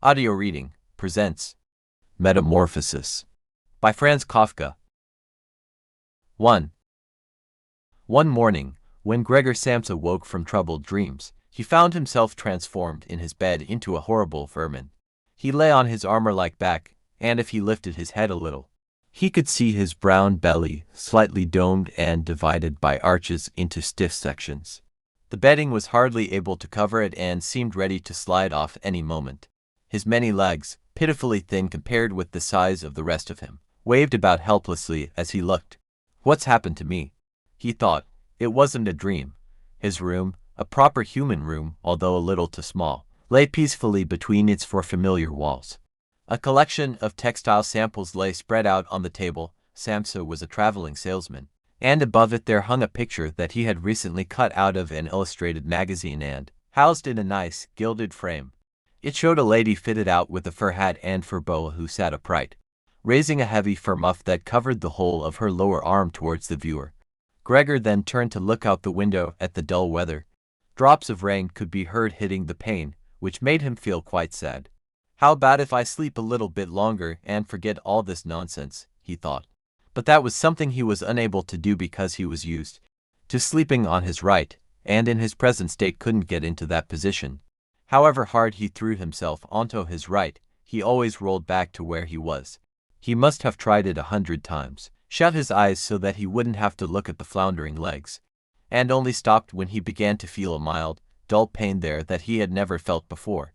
Audio Reading presents Metamorphosis by Franz Kafka. 1. One morning, when Gregor Samsa woke from troubled dreams, he found himself transformed in his bed into a horrible vermin. He lay on his armor-like back, and if he lifted his head a little, he could see his brown belly, slightly domed and divided by arches into stiff sections. The bedding was hardly able to cover it and seemed ready to slide off any moment. His many legs, pitifully thin compared with the size of the rest of him, waved about helplessly as he looked. "What's happened to me?" he thought. It wasn't a dream. His room, a proper human room, although a little too small, lay peacefully between its four familiar walls. A collection of textile samples lay spread out on the table. Samsa was a traveling salesman, and above it there hung a picture that he had recently cut out of an illustrated magazine and housed in a nice, gilded frame. It showed a lady fitted out with a fur hat and fur boa who sat upright, raising a heavy fur muff that covered the whole of her lower arm towards the viewer. Gregor then turned to look out the window at the dull weather. Drops of rain could be heard hitting the pane, which made him feel quite sad. "How about if I sleep a little bit longer and forget all this nonsense?" he thought. But that was something he was unable to do because he was used to sleeping on his right, and in his present state couldn't get into that position. However hard he threw himself onto his right, he always rolled back to where he was. He must have tried it 100 times, shut his eyes so that he wouldn't have to look at the floundering legs, and only stopped when he began to feel a mild, dull pain there that he had never felt before.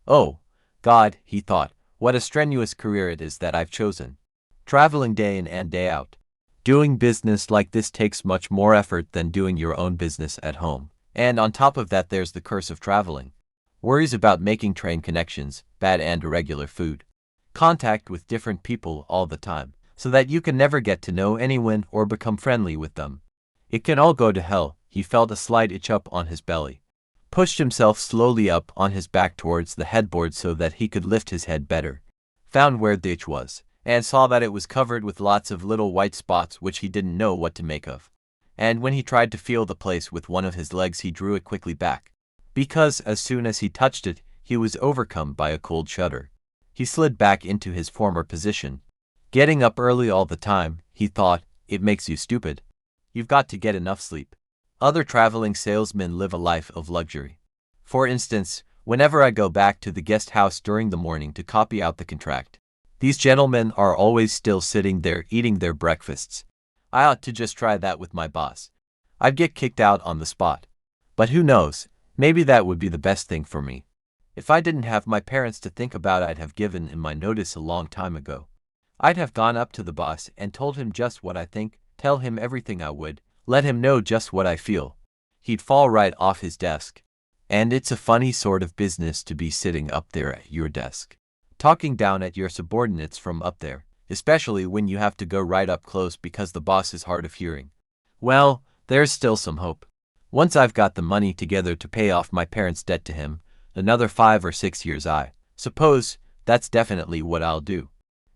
"Oh, God," he thought, "what a strenuous career it is that I've chosen. Traveling day in and day out. Doing business like this takes much more effort than doing your own business at home. And on top of that there's the curse of traveling. Worries about making train connections, bad and irregular food. Contact with different people all the time, so that you can never get to know anyone or become friendly with them. It can all go to hell." He felt a slight itch up on his belly, pushed himself slowly up on his back towards the headboard so that he could lift his head better, found where the itch was, and saw that it was covered with lots of little white spots which he didn't know what to make of. And when he tried to feel the place with one of his legs he drew it quickly back, because as soon as he touched it, he was overcome by a cold shudder. He slid back into his former position. "Getting up early all the time," he thought, "it makes you stupid. You've got to get enough sleep. Other traveling salesmen live a life of luxury. For instance, whenever I go back to the guest house during the morning to copy out the contract, these gentlemen are always still sitting there eating their breakfasts. I ought to just try that with my boss. I'd get kicked out on the spot. But who knows? Maybe that would be the best thing for me. If I didn't have my parents to think about, I'd have given in my notice a long time ago. I'd have gone up to the boss and told him just what I think, tell him everything I would, let him know just what I feel. He'd fall right off his desk. And it's a funny sort of business to be sitting up there at your desk, talking down at your subordinates from up there, especially when you have to go right up close because the boss is hard of hearing. Well, there's still some hope. Once I've got the money together to pay off my parents' debt to him, another 5 or 6 years I suppose, that's definitely what I'll do.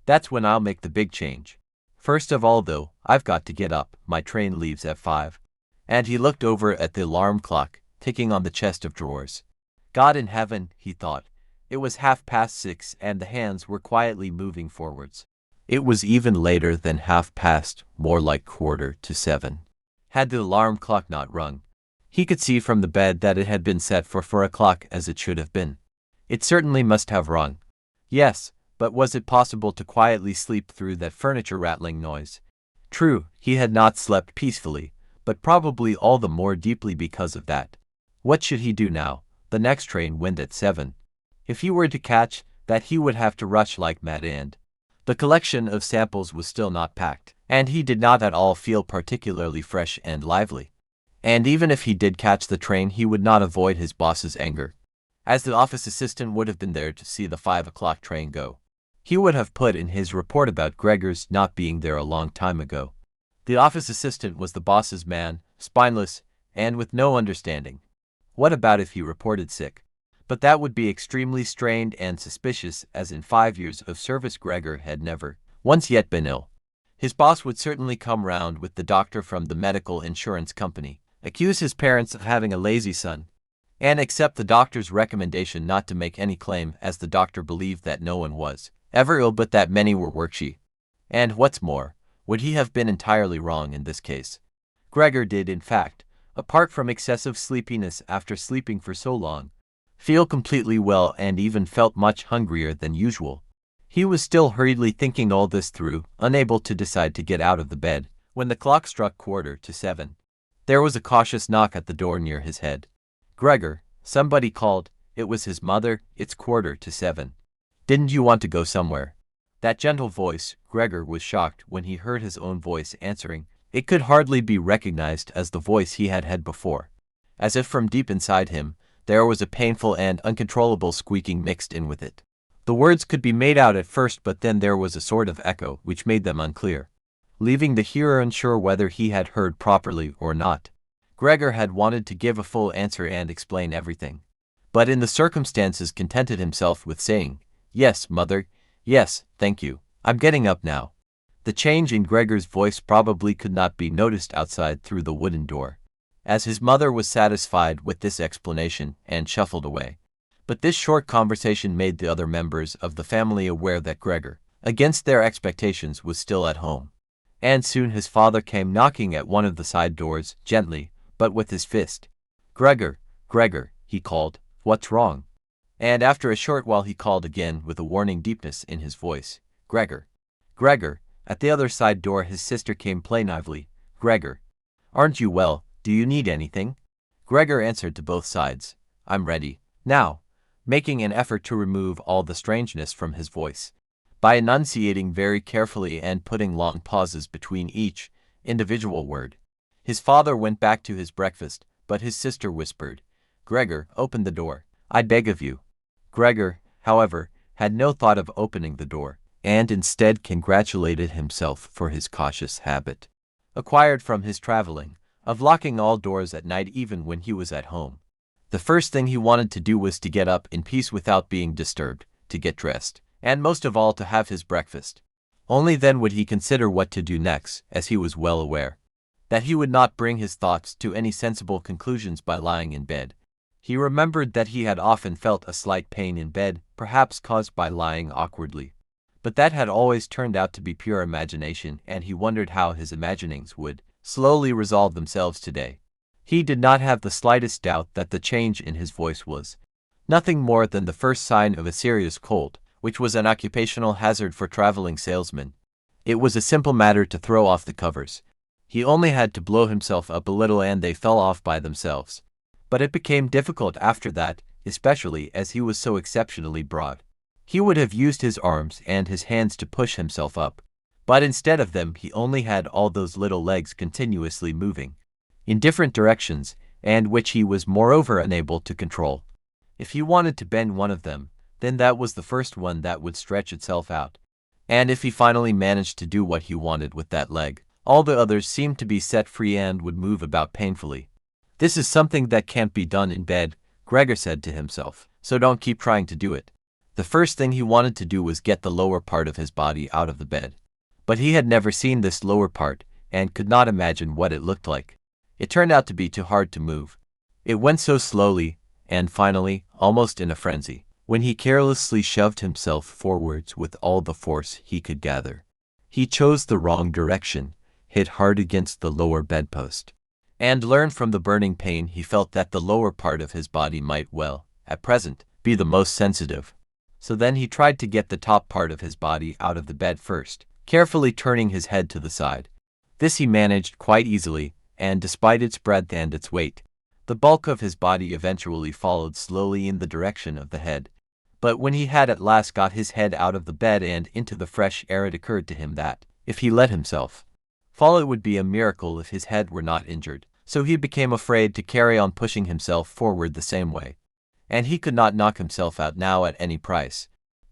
That's when I'll make the big change. First of all though, I've got to get up, my train leaves at 5. And he looked over at the alarm clock, ticking on the chest of drawers. God in heaven, he thought. It was 6:30 and the hands were quietly moving forwards. It was even later than 6:30, more like 6:45. Had the alarm clock not rung, he could see from the bed that it had been set for 4 o'clock as it should have been. It certainly must have rung. Yes, but was it possible to quietly sleep through that furniture rattling noise? True, he had not slept peacefully, but probably all the more deeply because of that. What should he do now? The next train went at 7. If he were to catch that, he would have to rush like mad, and the collection of samples was still not packed, and he did not at all feel particularly fresh and lively. And even if he did catch the train, he would not avoid his boss's anger, as the office assistant would have been there to see the 5 o'clock train go. He would have put in his report about Gregor's not being there a long time ago. The office assistant was the boss's man, spineless, and with no understanding. What about if he reported sick? But that would be extremely strained and suspicious, as in 5 years of service Gregor had never once yet been ill. His boss would certainly come round with the doctor from the medical insurance company, accuse his parents of having a lazy son, and accept the doctor's recommendation not to make any claim, as the doctor believed that no one was ever ill but that many were workshy. And what's more, would he have been entirely wrong in this case? Gregor did, in fact, apart from excessive sleepiness after sleeping for so long, feel completely well and even felt much hungrier than usual. He was still hurriedly thinking all this through, unable to decide to get out of the bed, when the clock struck 7:15. There was a cautious knock at the door near his head. "Gregor," somebody called. It was his mother. "It's 7:15. Didn't you want to go somewhere?" That gentle voice. Gregor was shocked when he heard his own voice answering. It could hardly be recognized as the voice he had had before. As if from deep inside him, there was a painful and uncontrollable squeaking mixed in with it. The words could be made out at first, but then there was a sort of echo which made them unclear, leaving the hearer unsure whether he had heard properly or not. Gregor had wanted to give a full answer and explain everything, but in the circumstances contented himself with saying, "Yes, mother, yes, thank you. I'm getting up now." The change in Gregor's voice probably could not be noticed outside through the wooden door, as his mother was satisfied with this explanation and shuffled away. But this short conversation made the other members of the family aware that Gregor, against their expectations, was still at home. And soon his father came knocking at one of the side doors, gently, but with his fist. "Gregor, Gregor," he called, "what's wrong?" And after a short while he called again with a warning deepness in his voice, "Gregor, Gregor." At the other side door his sister came plaintively, "Gregor, aren't you well? Do you need anything?" Gregor answered to both sides, "I'm ready now," making an effort to remove all the strangeness from his voice, by enunciating very carefully and putting long pauses between each individual word. His father went back to his breakfast, but his sister whispered, "Gregor, open the door, I beg of you." Gregor, however, had no thought of opening the door, and instead congratulated himself for his cautious habit, acquired from his traveling, of locking all doors at night even when he was at home. The first thing he wanted to do was to get up in peace without being disturbed, to get dressed, and most of all to have his breakfast. Only then would he consider what to do next, as he was well aware that he would not bring his thoughts to any sensible conclusions by lying in bed. He remembered that he had often felt a slight pain in bed, perhaps caused by lying awkwardly, but that had always turned out to be pure imagination, and he wondered how his imaginings would slowly resolve themselves today. He did not have the slightest doubt that the change in his voice was nothing more than the first sign of a serious cold, which was an occupational hazard for traveling salesmen. It was a simple matter to throw off the covers. He only had to blow himself up a little and they fell off by themselves. But it became difficult after that, especially as he was so exceptionally broad. He would have used his arms and his hands to push himself up, but instead of them he only had all those little legs continuously moving in different directions, and which he was moreover unable to control. If he wanted to bend one of them, then that was the first one that would stretch itself out, and if he finally managed to do what he wanted with that leg, all the others seemed to be set free and would move about painfully. "This is something that can't be done in bed," Gregor said to himself, "so don't keep trying to do it." The first thing he wanted to do was get the lower part of his body out of the bed. But he had never seen this lower part, and could not imagine what it looked like. It turned out to be too hard to move. It went so slowly, and finally, almost in a frenzy, when he carelessly shoved himself forwards with all the force he could gather, he chose the wrong direction, hit hard against the lower bedpost, and learned from the burning pain he felt that the lower part of his body might well, at present, be the most sensitive. So then he tried to get the top part of his body out of the bed first, carefully turning his head to the side. This he managed quite easily, and despite its breadth and its weight, the bulk of his body eventually followed slowly in the direction of the head. But when he had at last got his head out of the bed and into the fresh air, it occurred to him that, if he let himself fall, it would be a miracle if his head were not injured. So he became afraid to carry on pushing himself forward the same way. And he could not knock himself out now at any price.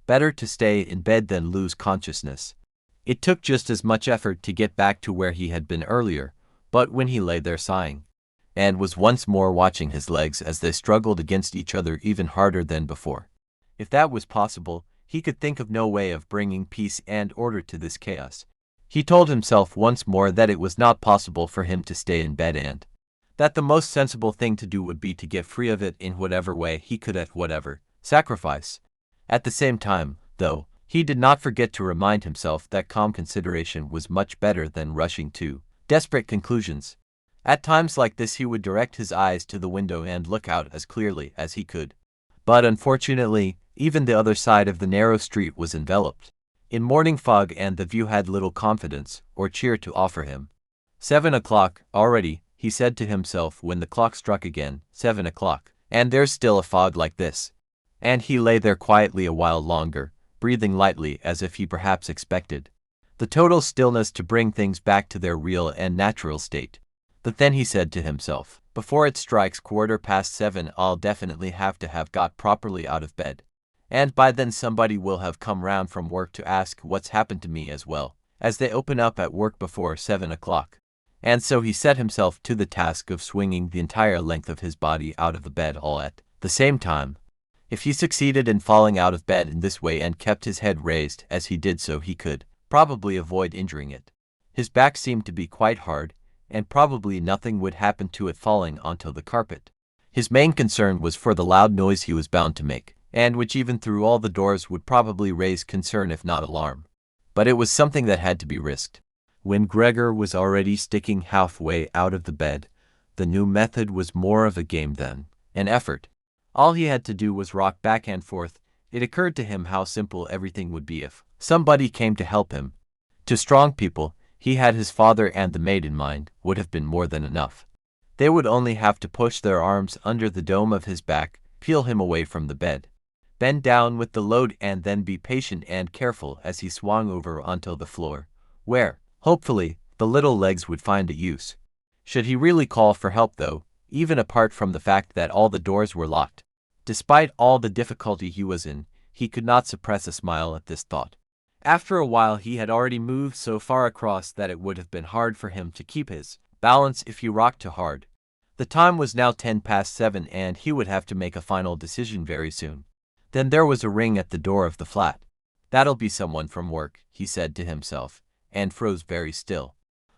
Better to stay in bed than lose consciousness. It took just as much effort to get back to where he had been earlier, but when he lay there sighing, and was once more watching his legs as they struggled against each other even harder than before, if that was possible, he could think of no way of bringing peace and order to this chaos. He told himself once more that it was not possible for him to stay in bed, and that the most sensible thing to do would be to get free of it in whatever way he could at whatever sacrifice. At the same time, though, he did not forget to remind himself that calm consideration was much better than rushing to desperate conclusions. At times like this he would direct his eyes to the window and look out as clearly as he could. But unfortunately, even the other side of the narrow street was enveloped in morning fog, and the view had little confidence or cheer to offer him. 7 o'clock, already, he said to himself when the clock struck again. 7 o'clock, and there's still a fog like this. And he lay there quietly a while longer, breathing lightly as if he perhaps expected the total stillness to bring things back to their real and natural state. But then he said to himself, before it strikes 7:15, I'll definitely have to have got properly out of bed. And by then somebody will have come round from work to ask what's happened to me, as well as they open up at work before 7 o'clock. And so he set himself to the task of swinging the entire length of his body out of the bed all at the same time. If he succeeded in falling out of bed in this way and kept his head raised as he did so, he could probably avoid injuring it. His back seemed to be quite hard, and probably nothing would happen to it falling onto the carpet. His main concern was for the loud noise he was bound to make, and which even through all the doors would probably raise concern if not alarm. But it was something that had to be risked. When Gregor was already sticking halfway out of the bed, the new method was more of a game than an effort. All he had to do was rock back and forth. It occurred to him how simple everything would be if somebody came to help him. To strong people, he had his father and the maid in mind, would have been more than enough. They would only have to push their arms under the dome of his back, peel him away from the bed, bend down with the load, and then be patient and careful as he swung over onto the floor, where, hopefully, the little legs would find a use. Should he really call for help, though, even apart from the fact that all the doors were locked? Despite all the difficulty he was in, he could not suppress a smile at this thought. After a while he had already moved so far across that it would have been hard for him to keep his balance if he rocked too hard. The time was now 7:10, and he would have to make a final decision very soon. Then there was a ring at the door of the flat. That'll be someone from work, he said to himself, and froze very still,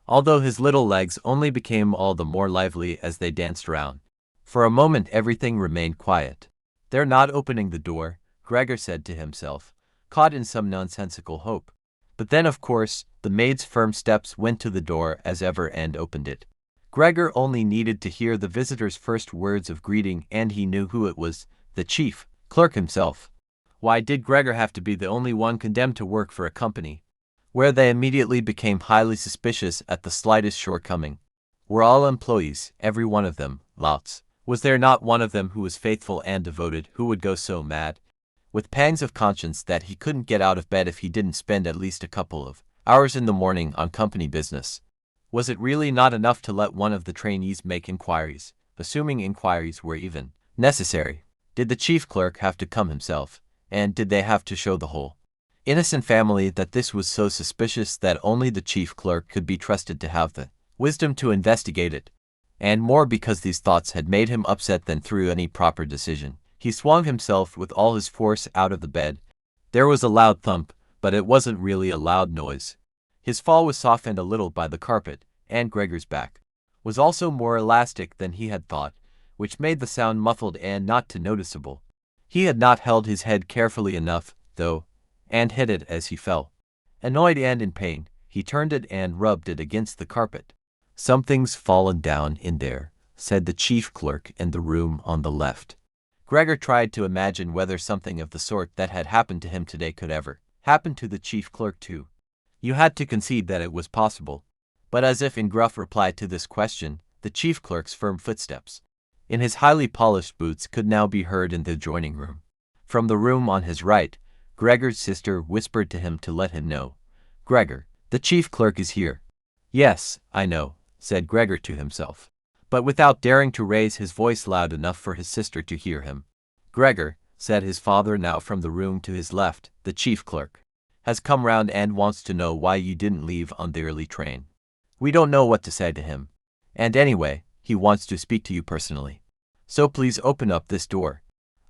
although his little legs only became all the more lively as they danced round. For a moment everything remained quiet. They're not opening the door, Gregor said to himself, caught in some nonsensical hope. But then, of course, the maid's firm steps went to the door as ever and opened it. Gregor only needed to hear the visitor's first words of greeting and he knew who it was, the chief clerk himself. Why did Gregor have to be the only one condemned to work for a company where they immediately became highly suspicious at the slightest shortcoming? Were all employees, every one of them, louts? Was there not one of them who was faithful and devoted, who would go so mad with pangs of conscience that he couldn't get out of bed if he didn't spend at least a couple of hours in the morning on company business? Was it really not enough to let one of the trainees make inquiries, assuming inquiries were even necessary? Did the chief clerk have to come himself, and did they have to show the whole innocent family that this was so suspicious that only the chief clerk could be trusted to have the wisdom to investigate it? And more because these thoughts had made him upset than through any proper decision, he swung himself with all his force out of the bed. There was a loud thump, but it wasn't really a loud noise. His fall was softened a little by the carpet, and Gregor's back was also more elastic than he had thought, which made the sound muffled and not too noticeable. He had not held his head carefully enough, though, and hit it as he fell. Annoyed and in pain, he turned it and rubbed it against the carpet. Something's fallen down in there, said the chief clerk in the room on the left. Gregor tried to imagine whether something of the sort that had happened to him today could ever happen to the chief clerk too. You had to concede that it was possible. But as if in gruff reply to this question, the chief clerk's firm footsteps in his highly polished boots could now be heard in the adjoining room. From the room on his right, Gregor's sister whispered to him to let him know. Gregor, the chief clerk is here. Yes, I know, said Gregor to himself, but without daring to raise his voice loud enough for his sister to hear him. Gregor, said his father now from the room to his left, the chief clerk has come round and wants to know why you didn't leave on the early train. We don't know what to say to him. And anyway, he wants to speak to you personally. So please open up this door.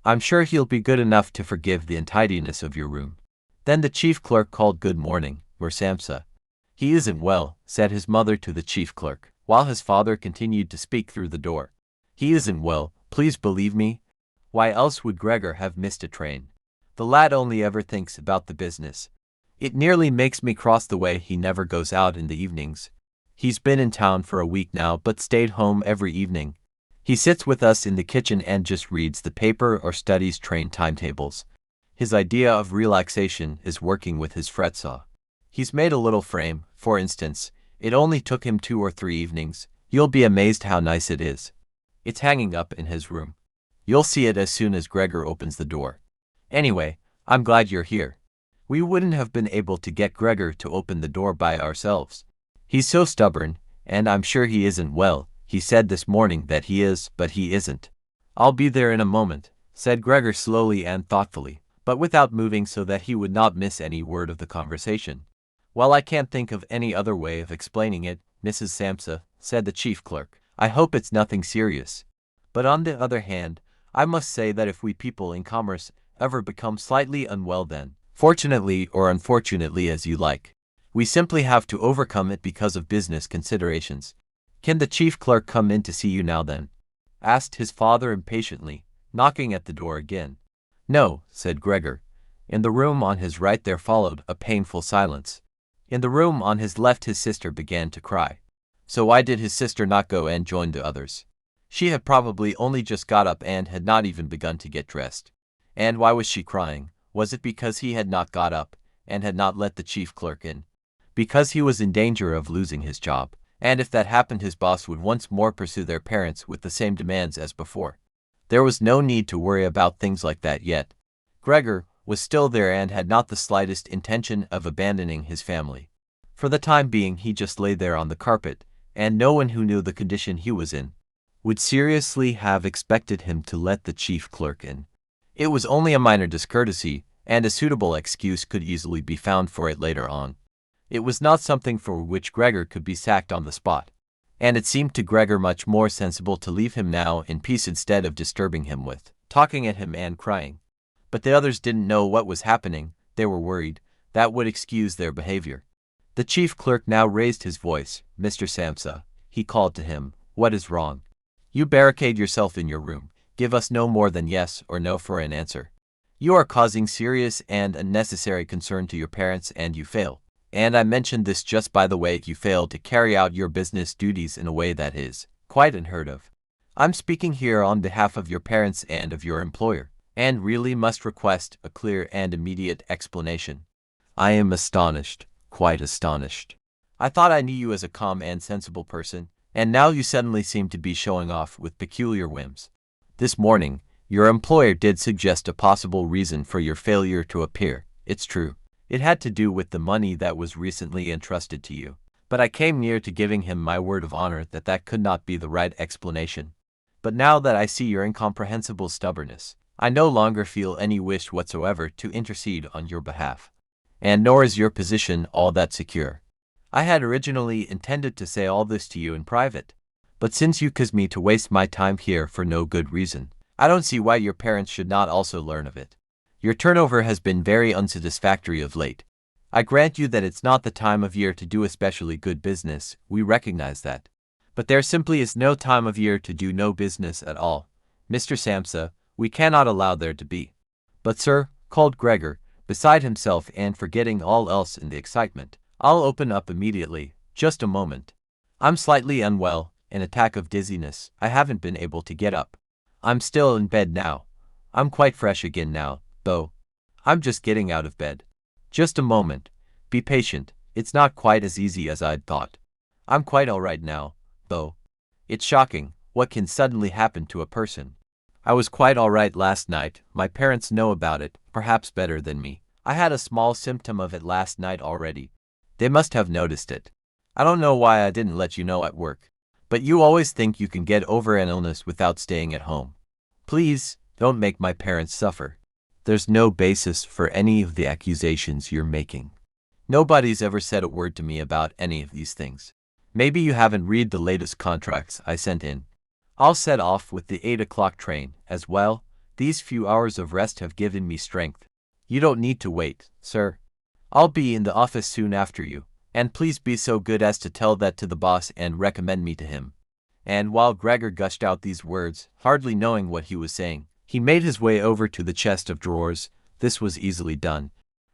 I'm sure he'll be good enough to forgive the untidiness of your room. Then the chief clerk called good morning, Samsa. He isn't well, said his mother to the chief clerk. while his father continued to speak through the door. He isn't well, please believe me. Why else would Gregor have missed a train? The lad only ever thinks about the business. It nearly makes me cross the way he never goes out in the evenings. He's been in town for a week now but stayed home every evening. He sits with us in the kitchen and just reads the paper or studies train timetables. His idea of relaxation is working with his fretsaw. He's made a little frame, for instance. It only took him 2 or 3 evenings. You'll be amazed how nice it is. It's hanging up in his room. You'll see it as soon as Gregor opens the door. Anyway, I'm glad you're here. We wouldn't have been able to get Gregor to open the door by ourselves. He's so stubborn, and I'm sure he isn't well. He said this morning that he is, but he isn't. I'll be there in a moment, said Gregor slowly and thoughtfully, but without moving so that he would not miss any word of the conversation. Well, I can't think of any other way of explaining it, Mrs. Samsa, said the chief clerk. I hope it's nothing serious. But on the other hand, I must say that if we people in commerce ever become slightly unwell, then, fortunately or unfortunately as you like, we simply have to overcome it because of business considerations. Can the chief clerk come in to see you now then? Asked his father impatiently, knocking at the door again. No, said Gregor. In the room on his right there followed a painful silence. In the room on his left his sister began to cry. So why did his sister not go and join the others? She had probably only just got up and had not even begun to get dressed. And why was she crying? Was it because he had not got up, and had not let the chief clerk in? Because he was in danger of losing his job, and if that happened his boss would once more pursue their parents with the same demands as before. There was no need to worry about things like that yet. Gregor was still there and had not the slightest intention of abandoning his family. For the time being he just lay there on the carpet, and no one who knew the condition he was in would seriously have expected him to let the chief clerk in. It was only a minor discourtesy, and a suitable excuse could easily be found for it later on. It was not something for which Gregor could be sacked on the spot, and it seemed to Gregor much more sensible to leave him now in peace instead of disturbing him with talking at him and crying. But the others didn't know what was happening. They were worried. That would excuse their behavior. The chief clerk now raised his voice. Mr. Samsa, he called to him, what is wrong? You barricade yourself in your room. Give us no more than yes or no for an answer. You are causing serious and unnecessary concern to your parents and you fail. And I mention this just by the way, you fail to carry out your business duties in a way that is quite unheard of. I'm speaking here on behalf of your parents and of your employer, and really must request a clear and immediate explanation. I am astonished, quite astonished. I thought I knew you as a calm and sensible person, and now you suddenly seem to be showing off with peculiar whims. This morning, your employer did suggest a possible reason for your failure to appear. It's true. It had to do with the money that was recently entrusted to you. But I came near to giving him my word of honor that that could not be the right explanation. But now that I see your incomprehensible stubbornness, I no longer feel any wish whatsoever to intercede on your behalf. And nor is your position all that secure. I had originally intended to say all this to you in private. But since you cause me to waste my time here for no good reason, I don't see why your parents should not also learn of it. Your turnover has been very unsatisfactory of late. I grant you that it's not the time of year to do especially good business, we recognize that. But there simply is no time of year to do no business at all. Mr. Samsa, we cannot allow there to be. But sir, called Gregor, beside himself and forgetting all else in the excitement, I'll open up immediately, just a moment. I'm slightly unwell, an attack of dizziness, I haven't been able to get up. I'm still in bed now. I'm quite fresh again now, though. I'm just getting out of bed. Just a moment. Be patient, it's not quite as easy as I'd thought. I'm quite all right now, though. It's shocking, what can suddenly happen to a person. I was quite all right last night, my parents know about it, perhaps better than me. I had a small symptom of it last night already. They must have noticed it. I don't know why I didn't let you know at work. But you always think you can get over an illness without staying at home. Please, don't make my parents suffer. There's no basis for any of the accusations you're making. Nobody's ever said a word to me about any of these things. Maybe you haven't read the latest contracts I sent in. I'll set off with the 8 o'clock train, as well. These few hours of rest have given me strength. You don't need to wait, sir. I'll be in the office soon after you. And please be so good as to tell that to the boss and recommend me to him." And while Gregor gushed out these words, hardly knowing what he was saying, he made his way over to the chest of drawers. This was easily done,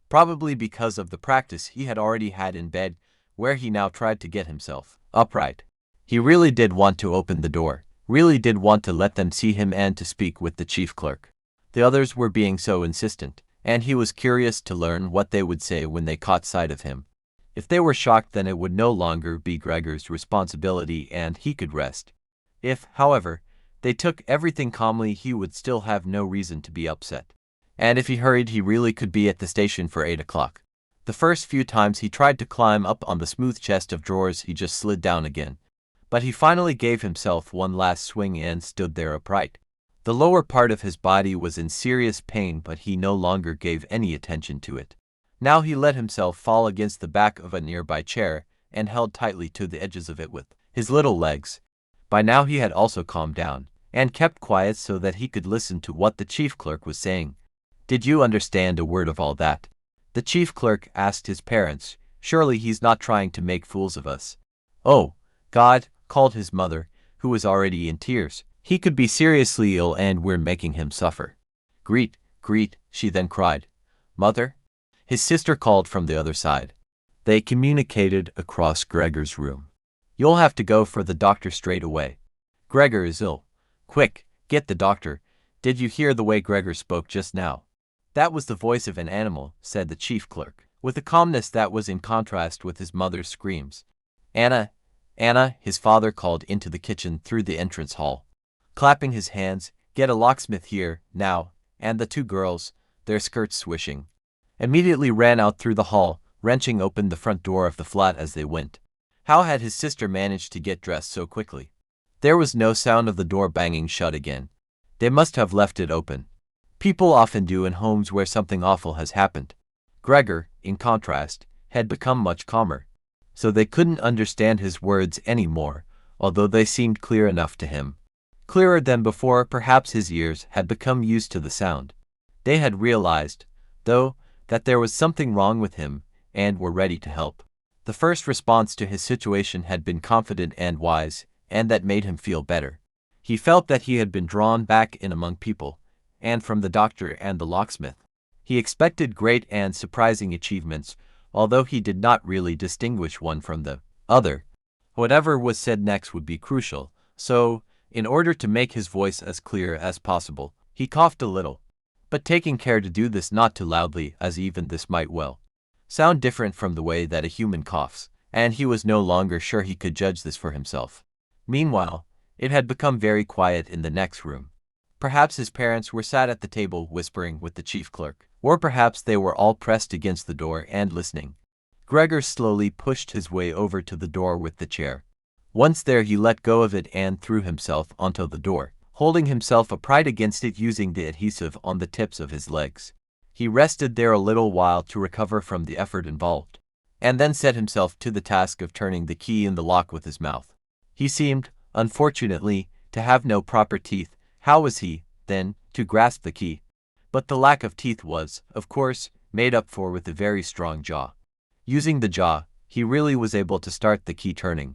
probably because of the practice he had already had in bed, where he now tried to get himself upright. He really did want to open the door, really did want to let them see him and to speak with the chief clerk. The others were being so insistent, and he was curious to learn what they would say when they caught sight of him. If they were shocked, then it would no longer be Gregor's responsibility and he could rest. If, however, they took everything calmly, he would still have no reason to be upset. And if he hurried, he really could be at the station for 8 o'clock. The first few times he tried to climb up on the smooth chest of drawers, he just slid down again. But he finally gave himself one last swing and stood there upright. The lower part of his body was in serious pain, but he no longer gave any attention to it. Now he let himself fall against the back of a nearby chair and held tightly to the edges of it with his little legs. By now he had also calmed down and kept quiet so that he could listen to what the chief clerk was saying. "Did you understand a word of all that?" the chief clerk asked his parents. "Surely he's not trying to make fools of us." "Oh, God," called his mother, who was already in tears. "He could be seriously ill and we're making him suffer." "Greet, greet," she then cried. "Mother?" his sister called from the other side. They communicated across Gregor's room. "You'll have to go for the doctor straight away. Gregor is ill. Quick, get the doctor. Did you hear the way Gregor spoke just now?" "That was the voice of an animal," said the chief clerk, with a calmness that was in contrast with his mother's screams. "Anna, Anna," his father called into the kitchen through the entrance hall, clapping his hands, "get a locksmith here, now," and the two girls, their skirts swishing, immediately ran out through the hall, wrenching open the front door of the flat as they went. How had his sister managed to get dressed so quickly? There was no sound of the door banging shut again. They must have left it open. People often do in homes where something awful has happened. Gregor, in contrast, had become much calmer, so they couldn't understand his words any more, although they seemed clear enough to him. Clearer than before, perhaps his ears had become used to the sound. They had realized, though, that there was something wrong with him, and were ready to help. The first response to his situation had been confident and wise, and that made him feel better. He felt that he had been drawn back in among people, and from the doctor and the locksmith. He expected great and surprising achievements, although he did not really distinguish one from the other. Whatever was said next would be crucial, so, in order to make his voice as clear as possible, he coughed a little, but taking care to do this not too loudly, as even this might well sound different from the way that a human coughs, and he was no longer sure he could judge this for himself. Meanwhile, it had become very quiet in the next room. Perhaps his parents were sat at the table whispering with the chief clerk, or perhaps they were all pressed against the door and listening. Gregor slowly pushed his way over to the door with the chair. Once there, he let go of it and threw himself onto the door, holding himself upright against it using the adhesive on the tips of his legs. He rested there a little while to recover from the effort involved, and then set himself to the task of turning the key in the lock with his mouth. He seemed, unfortunately, to have no proper teeth. How was he, then, to grasp the key? But the lack of teeth was, of course, made up for with a very strong jaw. Using the jaw, he really was able to start the key turning,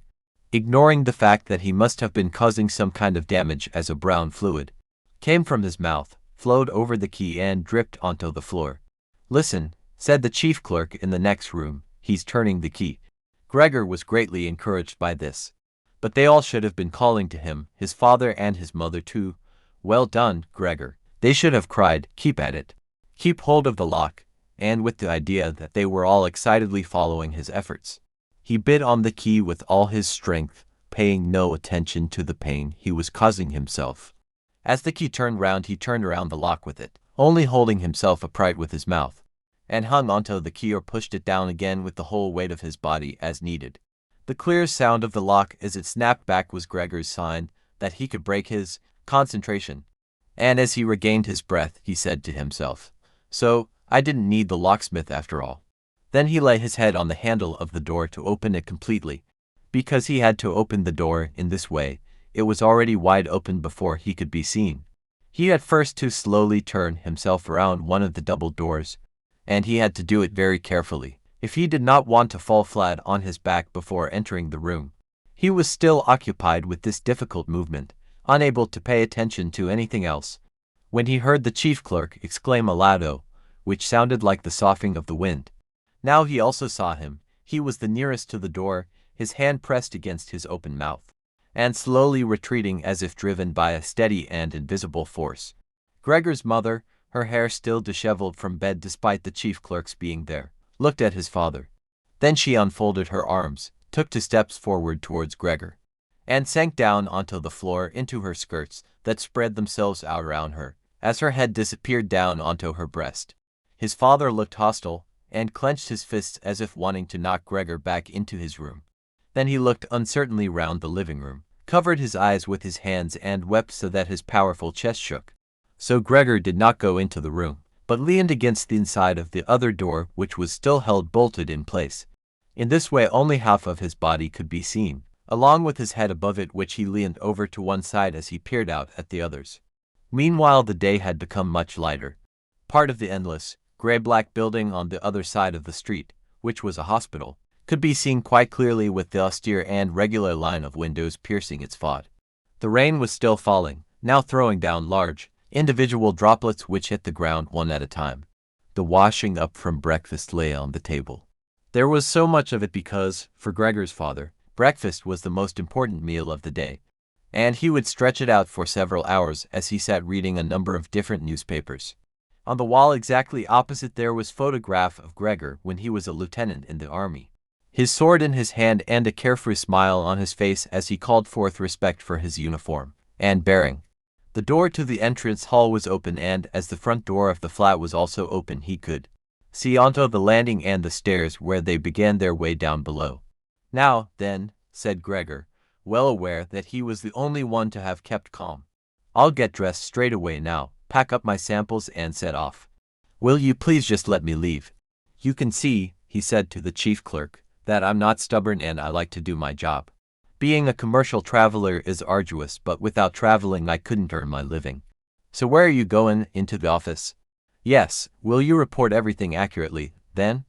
ignoring the fact that he must have been causing some kind of damage as a brown fluid came from his mouth, flowed over the key and dripped onto the floor. "Listen," said the chief clerk in the next room, "he's turning the key." Gregor was greatly encouraged by this. But they all should have been calling to him, his father and his mother too. "Well done, Gregor," they should have cried, "keep at it. Keep hold of the lock," and with the idea that they were all excitedly following his efforts. He bit on the key with all his strength, paying no attention to the pain he was causing himself. As the key turned round, he turned around the lock with it, only holding himself upright with his mouth, and hung onto the key or pushed it down again with the whole weight of his body as needed. The clear sound of the lock as it snapped back was Gregor's sign that he could break his concentration. And as he regained his breath, he said to himself, "So, I didn't need the locksmith after all." Then he lay his head on the handle of the door to open it completely. Because he had to open the door in this way, it was already wide open before he could be seen. He had first to slowly turn himself around one of the double doors, and he had to do it very carefully. if he did not want to fall flat on his back before entering the room. He was still occupied with this difficult movement, unable to pay attention to anything else, when he heard the chief clerk exclaim aloud, which sounded like the soughing of the wind. Now he also saw him. He was the nearest to the door, his hand pressed against his open mouth, and slowly retreating as if driven by a steady and invisible force. Gregor's mother, her hair still disheveled from bed despite the chief clerk's being there, looked at his father. Then she unfolded her arms, took 2 steps forward towards Gregor, and sank down onto the floor into her skirts that spread themselves out around her, as her head disappeared down onto her breast. His father looked hostile, and clenched his fists as if wanting to knock Gregor back into his room. Then he looked uncertainly round the living room, covered his eyes with his hands and wept so that his powerful chest shook. So Gregor did not go into the room, but leaned against the inside of the other door, which was still held bolted in place. In this way only half of his body could be seen, along with his head above it, which he leaned over to one side as he peered out at the others. Meanwhile the day had become much lighter. Part of the endless, gray-black building on the other side of the street, which was a hospital, could be seen quite clearly with the austere and regular line of windows piercing its facade. The rain was still falling, now throwing down large, individual droplets which hit the ground one at a time. The washing up from breakfast lay on the table. There was so much of it because, for Gregor's father, breakfast was the most important meal of the day, and he would stretch it out for several hours as he sat reading a number of different newspapers. On the wall exactly opposite there was a photograph of Gregor when he was a lieutenant in the army, his sword in his hand and a carefree smile on his face as he called forth respect for his uniform and bearing. The door to the entrance hall was open, and as the front door of the flat was also open, he could see onto the landing and the stairs where they began their way down below. "Now, then," said Gregor, well aware that he was the only one to have kept calm. "I'll get dressed straight away now, pack up my samples and set off. Will you please just let me leave? You can see," he said to the chief clerk, "that I'm not stubborn and I like to do my job. Being a commercial traveler is arduous, but without traveling I couldn't earn my living. So where are you going? Into the office?" "Yes. Will you report everything accurately, then?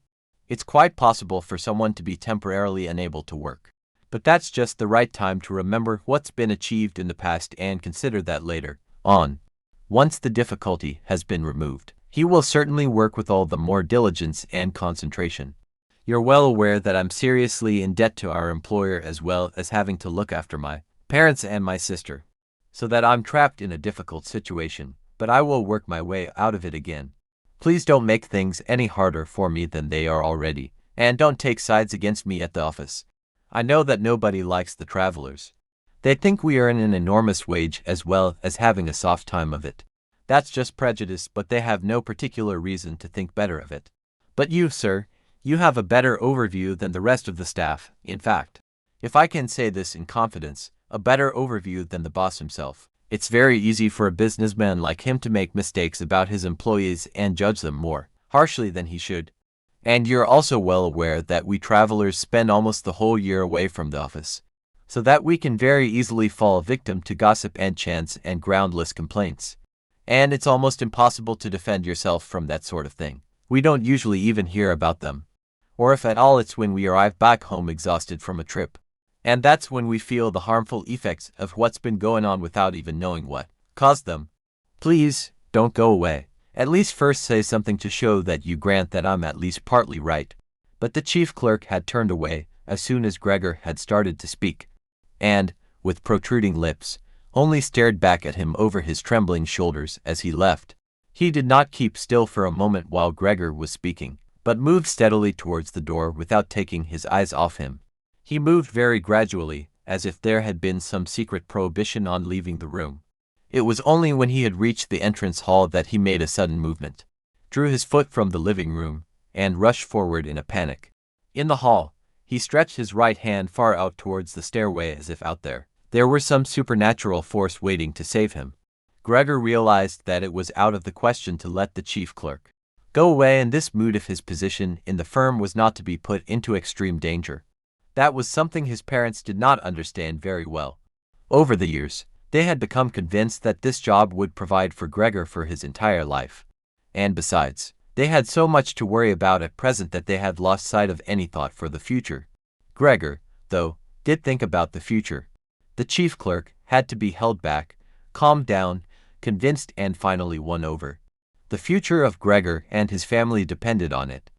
It's quite possible for someone to be temporarily unable to work, but that's just the right time to remember what's been achieved in the past and consider that later on. Once the difficulty has been removed, he will certainly work with all the more diligence and concentration. You're well aware that I'm seriously in debt to our employer, as well as having to look after my parents and my sister, so that I'm trapped in a difficult situation, but I will work my way out of it again. Please don't make things any harder for me than they are already, and don't take sides against me at the office. I know that nobody likes the travelers. They think we earn an enormous wage as well as having a soft time of it. That's just prejudice, but they have no particular reason to think better of it. But you, sir, you have a better overview than the rest of the staff. In fact, if I can say this in confidence, a better overview than the boss himself. It's very easy for a businessman like him to make mistakes about his employees and judge them more harshly than he should. And you're also well aware that we travelers spend almost the whole year away from the office, so that we can very easily fall victim to gossip and chance and groundless complaints. And it's almost impossible to defend yourself from that sort of thing. We don't usually even hear about them. Or if at all, it's when we arrive back home exhausted from a trip. And that's when we feel the harmful effects of what's been going on without even knowing what caused them. Please, don't go away. At least first say something to show that you grant that I'm at least partly right." But the chief clerk had turned away as soon as Gregor had started to speak, and, with protruding lips, only stared back at him over his trembling shoulders as he left. He did not keep still for a moment while Gregor was speaking, but moved steadily towards the door without taking his eyes off him. He moved very gradually, as if there had been some secret prohibition on leaving the room. It was only when he had reached the entrance hall that he made a sudden movement, drew his foot from the living room, and rushed forward in a panic. In the hall, he stretched his right hand far out towards the stairway as if out there were some supernatural force waiting to save him. Gregor realized that it was out of the question to let the chief clerk go away in this mood if his position in the firm was not to be put into extreme danger. That was something his parents did not understand very well. Over the years, they had become convinced that this job would provide for Gregor for his entire life. And besides, They had so much to worry about at present that they had lost sight of any thought for the future. Gregor, though, did think about the future. The chief clerk had to be held back, calmed down, convinced, and finally won over. The future of Gregor and his family depended on it.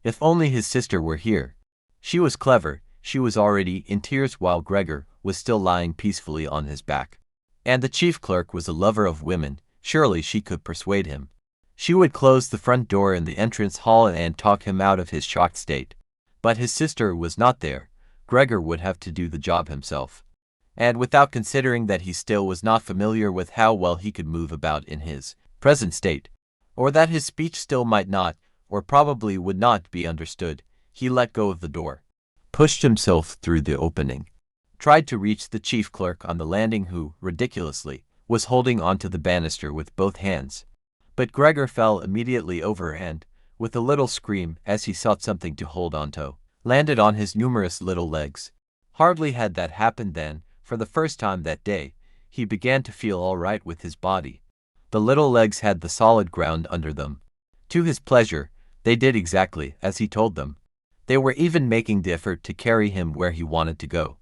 If only his sister were here. She was clever. She was already in tears while Gregor was still lying peacefully on his back. And the chief clerk was a lover of women. Surely she could persuade him. She would close the front door in the entrance hall and talk him out of his shocked state. But his sister was not there. Gregor would have to do the job himself. And without considering that he still was not familiar with how well he could move about in his present state, or that his speech still might not, or probably would not be understood, he let go of the door, pushed himself through the opening, tried to reach the chief clerk on the landing who, ridiculously, was holding onto the banister with both hands. But Gregor fell immediately over and, with a little scream as he sought something to hold onto, landed on his numerous little legs. Hardly had that happened than, for the first time that day, he began to feel all right with his body. The little legs had the solid ground under them. To his pleasure, they did exactly as he told them. They were even making the effort to carry him where he wanted to go.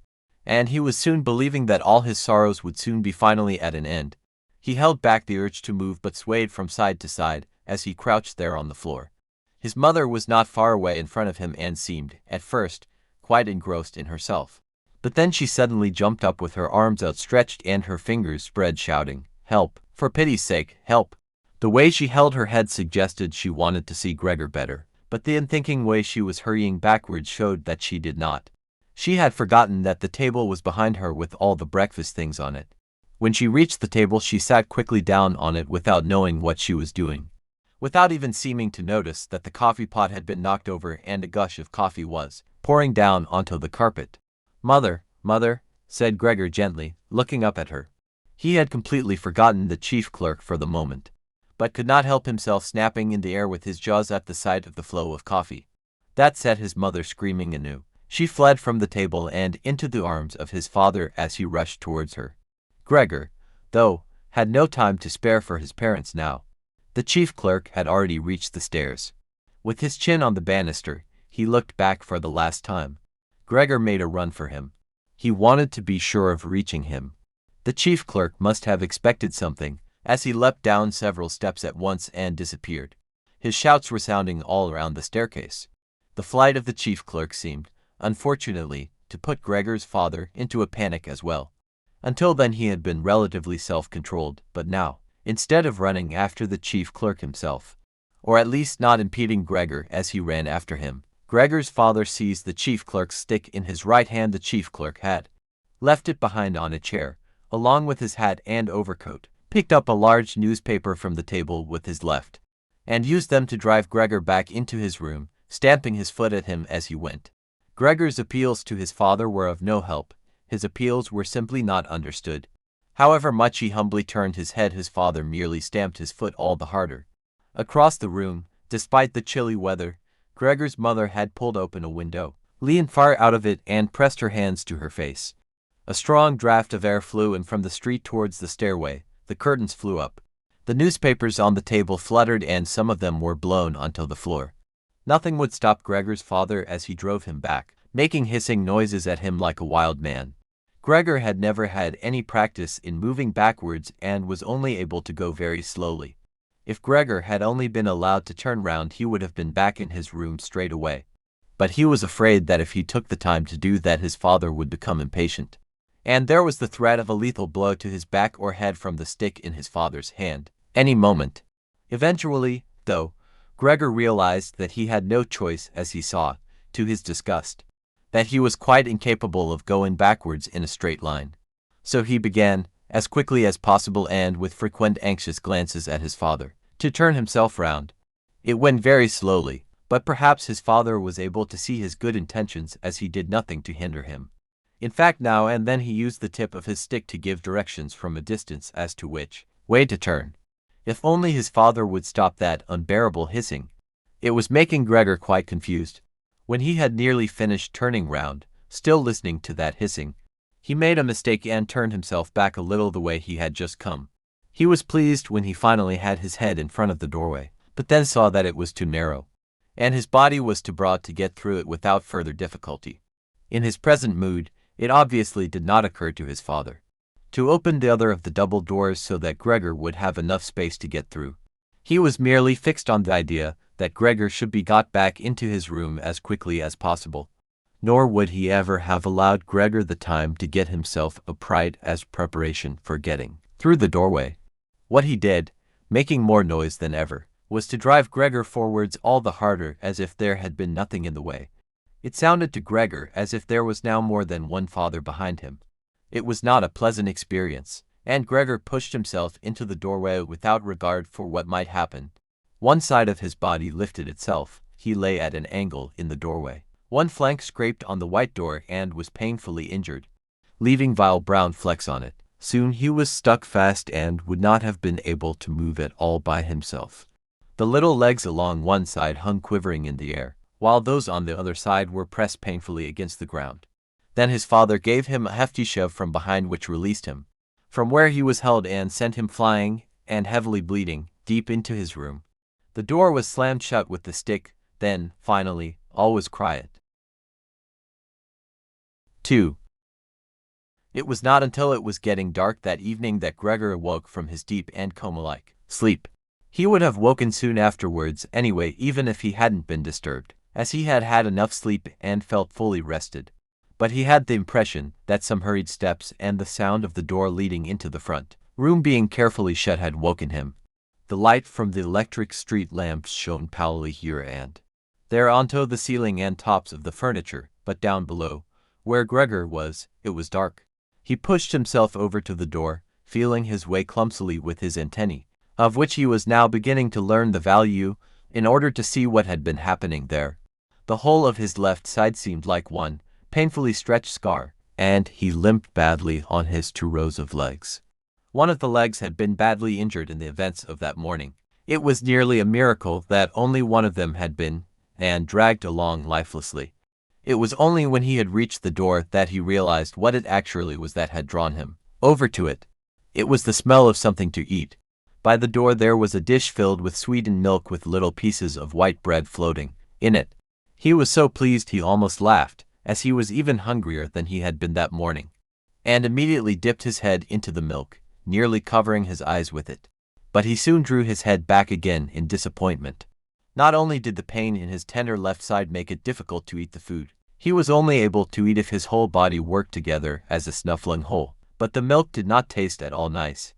And he was soon believing that all his sorrows would soon be finally at an end. He held back the urge to move but swayed from side to side as he crouched there on the floor. His mother was not far away in front of him and seemed, at first, quite engrossed in herself. But then she suddenly jumped up with her arms outstretched and her fingers spread, shouting, "Help! For pity's sake, help!" The way she held her head suggested she wanted to see Gregor better, but the unthinking way she was hurrying backwards showed that she did not. She had forgotten that the table was behind her with all the breakfast things on it. When she reached the table, she sat quickly down on it without knowing what she was doing, without even seeming to notice that the coffee pot had been knocked over and a gush of coffee was pouring down onto the carpet. "Mother, mother," said Gregor gently, looking up at her. He had completely forgotten the chief clerk for the moment, but could not help himself snapping in the air with his jaws at the sight of the flow of coffee. That set his mother screaming anew. She fled from the table and into the arms of his father as he rushed towards her. Gregor, though, had no time to spare for his parents now. The chief clerk had already reached the stairs. With his chin on the banister, he looked back for the last time. Gregor made a run for him. He wanted to be sure of reaching him. The chief clerk must have expected something, as he leapt down several steps at once and disappeared. His shouts resounding all around the staircase. The flight of the chief clerk seemed, unfortunately, to put Gregor's father into a panic as well. Until then he had been relatively self-controlled, but now, instead of running after the chief clerk himself, or at least not impeding Gregor as he ran after him, Gregor's father seized the chief clerk's stick in his right hand. The chief clerk had left it behind on a chair, along with his hat and overcoat, picked up a large newspaper from the table with his left, and used them to drive Gregor back into his room, stamping his foot at him as he went. Gregor's appeals to his father were of no help. His appeals were simply not understood. However much he humbly turned his head, his father merely stamped his foot all the harder. Across the room, despite the chilly weather, Gregor's mother had pulled open a window, leaned far out of it, and pressed her hands to her face. A strong draft of air flew in from the street towards the stairway. The curtains flew up. The newspapers on the table fluttered and some of them were blown onto the floor. Nothing would stop Gregor's father as he drove him back, making hissing noises at him like a wild man. Gregor had never had any practice in moving backwards and was only able to go very slowly. If Gregor had only been allowed to turn round, he would have been back in his room straight away. But he was afraid that if he took the time to do that, his father would become impatient. And there was the threat of a lethal blow to his back or head from the stick in his father's hand, any moment. Eventually, though, Gregor realized that he had no choice as he saw, to his disgust, that he was quite incapable of going backwards in a straight line. So he began, as quickly as possible and with frequent anxious glances at his father, to turn himself round. It went very slowly, but perhaps his father was able to see his good intentions as he did nothing to hinder him. In fact, now and then he used the tip of his stick to give directions from a distance as to which way to turn. If only his father would stop that unbearable hissing. It was making Gregor quite confused. When he had nearly finished turning round, still listening to that hissing, he made a mistake and turned himself back a little the way he had just come. He was pleased when he finally had his head in front of the doorway, but then saw that it was too narrow, and his body was too broad to get through it without further difficulty. In his present mood, it obviously did not occur to his father to open the other of the double doors so that Gregor would have enough space to get through. He was merely fixed on the idea that Gregor should be got back into his room as quickly as possible, nor would he ever have allowed Gregor the time to get himself upright as preparation for getting through the doorway. What he did, making more noise than ever, was to drive Gregor forwards all the harder as if there had been nothing in the way. It sounded to Gregor as if there was now more than one father behind him. It was not a pleasant experience, and Gregor pushed himself into the doorway without regard for what might happen. One side of his body lifted itself. He lay at an angle in the doorway. One flank scraped on the white door and was painfully injured, leaving vile brown flecks on it. Soon he was stuck fast and would not have been able to move at all by himself. The little legs along one side hung quivering in the air, while those on the other side were pressed painfully against the ground. Then his father gave him a hefty shove from behind which released him from where he was held and sent him flying, and heavily bleeding, deep into his room. The door was slammed shut with the stick. Then, finally, all was quiet. 2. It was not until it was getting dark that evening that Gregor awoke from his deep and coma-like sleep. He would have woken soon afterwards anyway, even if he hadn't been disturbed, as he had had enough sleep and felt fully rested. But he had the impression that some hurried steps and the sound of the door leading into the front room being carefully shut had woken him. The light from the electric street lamps shone pallidly here and there onto the ceiling and tops of the furniture, but down below, where Gregor was, it was dark. He pushed himself over to the door, feeling his way clumsily with his antennae, of which he was now beginning to learn the value, in order to see what had been happening there. The whole of his left side seemed like one painfully stretched scar, and he limped badly on his 2 rows of legs. One of the legs had been badly injured in the events of that morning. It was nearly a miracle that only one of them had been, and dragged along lifelessly. It was only when he had reached the door that he realized what it actually was that had drawn him over to it. It was the smell of something to eat. By the door there was a dish filled with sweetened milk with little pieces of white bread floating in it. He was so pleased he almost laughed, as he was even hungrier than he had been that morning, and immediately dipped his head into the milk, nearly covering his eyes with it. But he soon drew his head back again in disappointment. Not only did the pain in his tender left side make it difficult to eat the food, he was only able to eat if his whole body worked together as a snuffling whole, but the milk did not taste at all nice.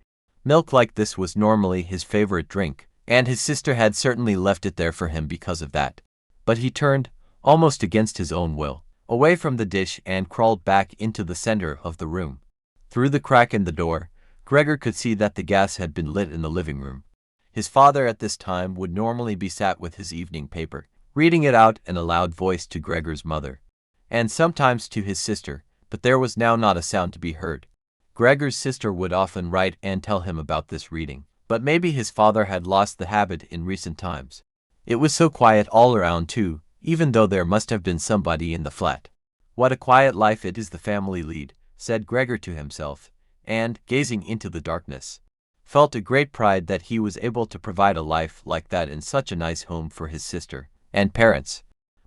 Milk like this was normally his favorite drink, and his sister had certainly left it there for him because of that. But he turned, almost against his own will, away from the dish and crawled back into the center of the room. Through the crack in the door, Gregor could see that the gas had been lit in the living room. His father at this time would normally be sat with his evening paper, reading it out in a loud voice to Gregor's mother, and sometimes to his sister, but there was now not a sound to be heard. Gregor's sister would often write and tell him about this reading, but maybe his father had lost the habit in recent times. It was so quiet all around too, even though there must have been somebody in the flat. What a quiet life it is the family lead, said Gregor to himself, and, gazing into the darkness, felt a great pride that he was able to provide a life like that in such a nice home for his sister and parents.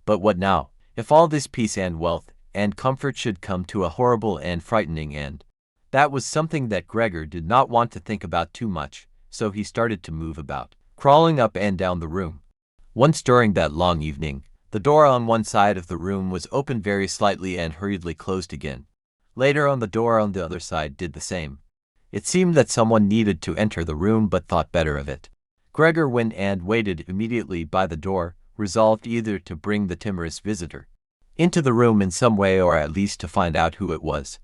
But what now, if all this peace and wealth and comfort should come to a horrible and frightening end? That was something that Gregor did not want to think about too much, so he started to move about, crawling up and down the room. Once during that long evening, the door on one side of the room was opened very slightly and hurriedly closed again. Later on, the door on the other side did the same. It seemed that someone needed to enter the room but thought better of it. Gregor went and waited immediately by the door, resolved either to bring the timorous visitor into the room in some way or at least to find out who it was.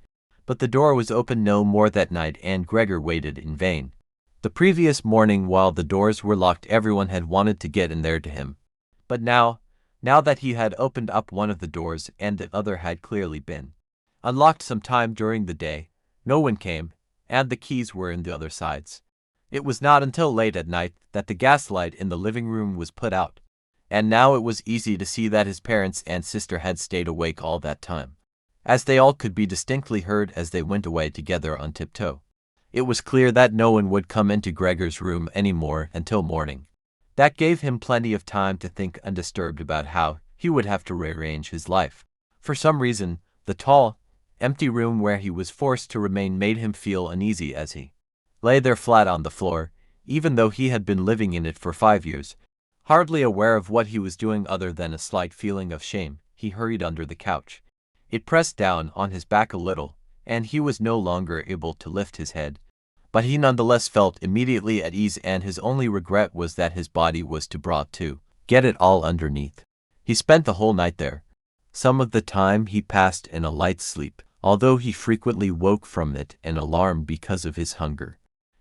But the door was opened no more that night, and Gregor waited in vain. The previous morning, while the doors were locked, everyone had wanted to get in there to him. But now that he had opened up one of the doors and the other had clearly been unlocked some time during the day, no one came, and the keys were in the other sides. It was not until late at night that the gaslight in the living room was put out, and now it was easy to see that his parents and sister had stayed awake all that time, as they all could be distinctly heard as they went away together on tiptoe. It was clear that no one would come into Gregor's room any more until morning. That gave him plenty of time to think undisturbed about how he would have to rearrange his life. For some reason, the tall, empty room where he was forced to remain made him feel uneasy as he lay there flat on the floor, even though he had been living in it for 5 years. Hardly aware of what he was doing other than a slight feeling of shame, he hurried under the couch. It pressed down on his back a little, and he was no longer able to lift his head. But he nonetheless felt immediately at ease, and his only regret was that his body was too broad to get it all underneath. He spent the whole night there. Some of the time he passed in a light sleep, although he frequently woke from it in alarm because of his hunger.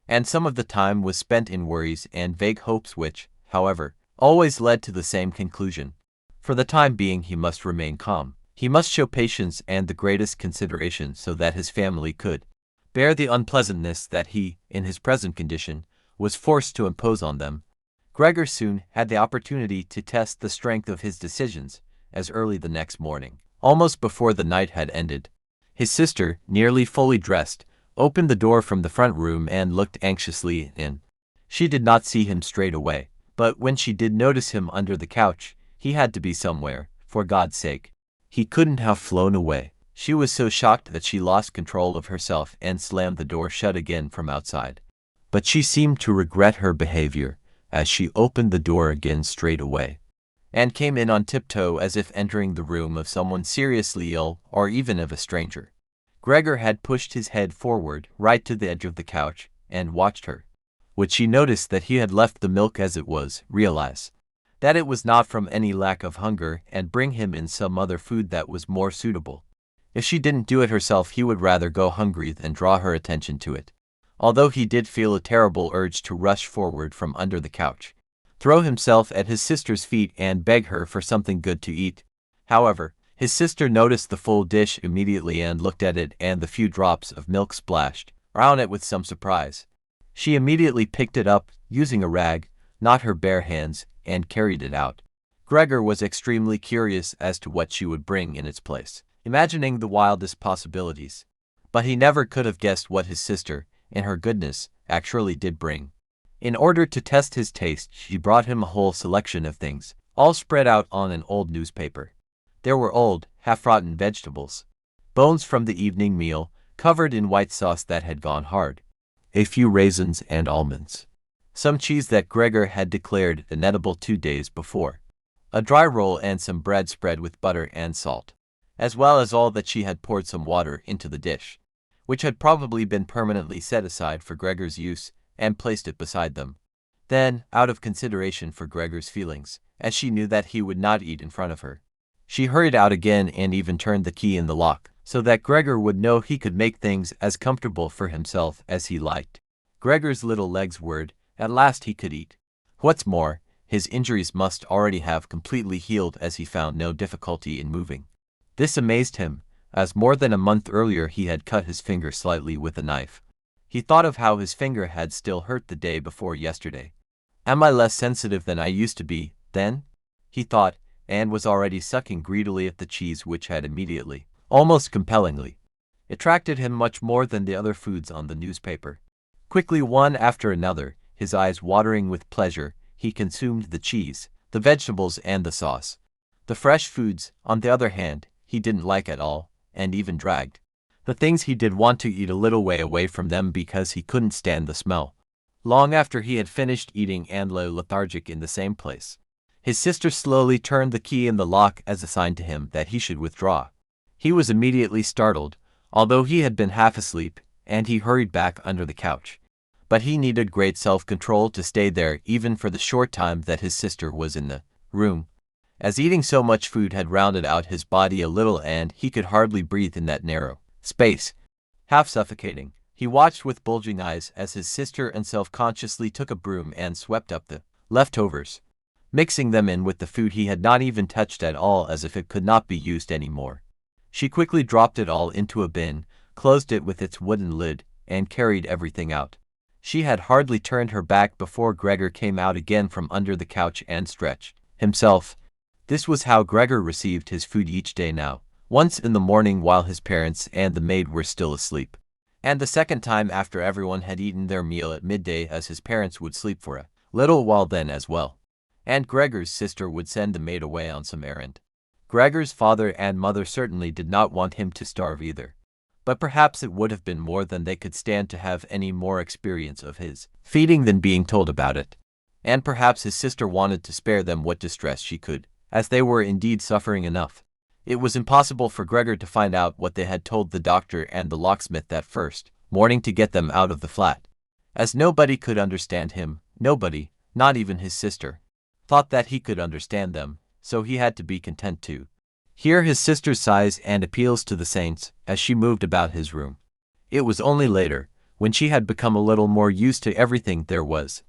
And some of the time was spent in worries and vague hopes which, however, always led to the same conclusion. For the time being he must remain calm. He must show patience and the greatest consideration so that his family could bear the unpleasantness that he, in his present condition, was forced to impose on them. Gregor soon had the opportunity to test the strength of his decisions, as early the next morning, almost before the night had ended. His sister, nearly fully dressed, opened the door from the front room and looked anxiously in. She did not see him straight away, but when she did notice him under the couch, he had to be somewhere, for God's sake. He couldn't have flown away. She was so shocked that she lost control of herself and slammed the door shut again from outside. But she seemed to regret her behavior, as she opened the door again straight away, and came in on tiptoe as if entering the room of someone seriously ill or even of a stranger. Gregor had pushed his head forward right to the edge of the couch and watched her. Would she notice that he had left the milk as it was, realize that it was not from any lack of hunger, and bring him in some other food that was more suitable? If she didn't do it herself, he would rather go hungry than draw her attention to it. Although he did feel a terrible urge to rush forward from under the couch, throw himself at his sister's feet and beg her for something good to eat. However, his sister noticed the full dish immediately and looked at it and the few drops of milk splashed around it with some surprise. She immediately picked it up, using a rag, not her bare hands, and carried it out. Gregor was extremely curious as to what she would bring in its place, imagining the wildest possibilities. But he never could have guessed what his sister, in her goodness, actually did bring. In order to test his taste, she brought him a whole selection of things, all spread out on an old newspaper. There were old, half-rotten vegetables, bones from the evening meal, covered in white sauce that had gone hard, a few raisins and almonds, some cheese that Gregor had declared inedible 2 days before, a dry roll and some bread spread with butter and salt, as well as all that she had poured some water into the dish, which had probably been permanently set aside for Gregor's use, and placed it beside them. Then, out of consideration for Gregor's feelings, as she knew that he would not eat in front of her, she hurried out again and even turned the key in the lock, so that Gregor would know he could make things as comfortable for himself as he liked. Gregor's little legs whirred. At last he could eat. What's more, his injuries must already have completely healed, as he found no difficulty in moving. This amazed him, as more than a month earlier he had cut his finger slightly with a knife. He thought of how his finger had still hurt the day before yesterday. Am I less sensitive than I used to be, then? He thought, and was already sucking greedily at the cheese, which had immediately, almost compellingly, attracted him much more than the other foods on the newspaper. Quickly, one after another, his eyes watering with pleasure, he consumed the cheese, the vegetables and the sauce. The fresh foods, on the other hand, he didn't like at all, and even dragged. The things he did want to eat a little way away from them because he couldn't stand the smell. Long after he had finished eating and lay lethargic in the same place, his sister slowly turned the key in the lock as a sign to him that he should withdraw. He was immediately startled, although he had been half asleep, and he hurried back under the couch. But he needed great self-control to stay there even for the short time that his sister was in the room, as eating so much food had rounded out his body a little and he could hardly breathe in that narrow space. Half suffocating, he watched with bulging eyes as his sister and self-consciously took a broom and swept up the leftovers, mixing them in with the food he had not even touched at all, as if it could not be used anymore. She quickly dropped it all into a bin, closed it with its wooden lid, and carried everything out. She had hardly turned her back before Gregor came out again from under the couch and stretched himself. This was how Gregor received his food each day now, once in the morning while his parents and the maid were still asleep, and the second time after everyone had eaten their meal at midday, as his parents would sleep for a little while then as well. and Gregor's sister would send the maid away on some errand. Gregor's father and mother certainly did not want him to starve either. But perhaps it would have been more than they could stand to have any more experience of his feeding than being told about it. And perhaps his sister wanted to spare them what distress she could, as they were indeed suffering enough. It was impossible for Gregor to find out what they had told the doctor and the locksmith that first morning to get them out of the flat. As nobody could understand him, nobody, not even his sister, thought that he could understand them, so he had to be content to hear his sister's sighs and appeals to the saints as she moved about his room. It was only later, when she had become a little more used to everything there was,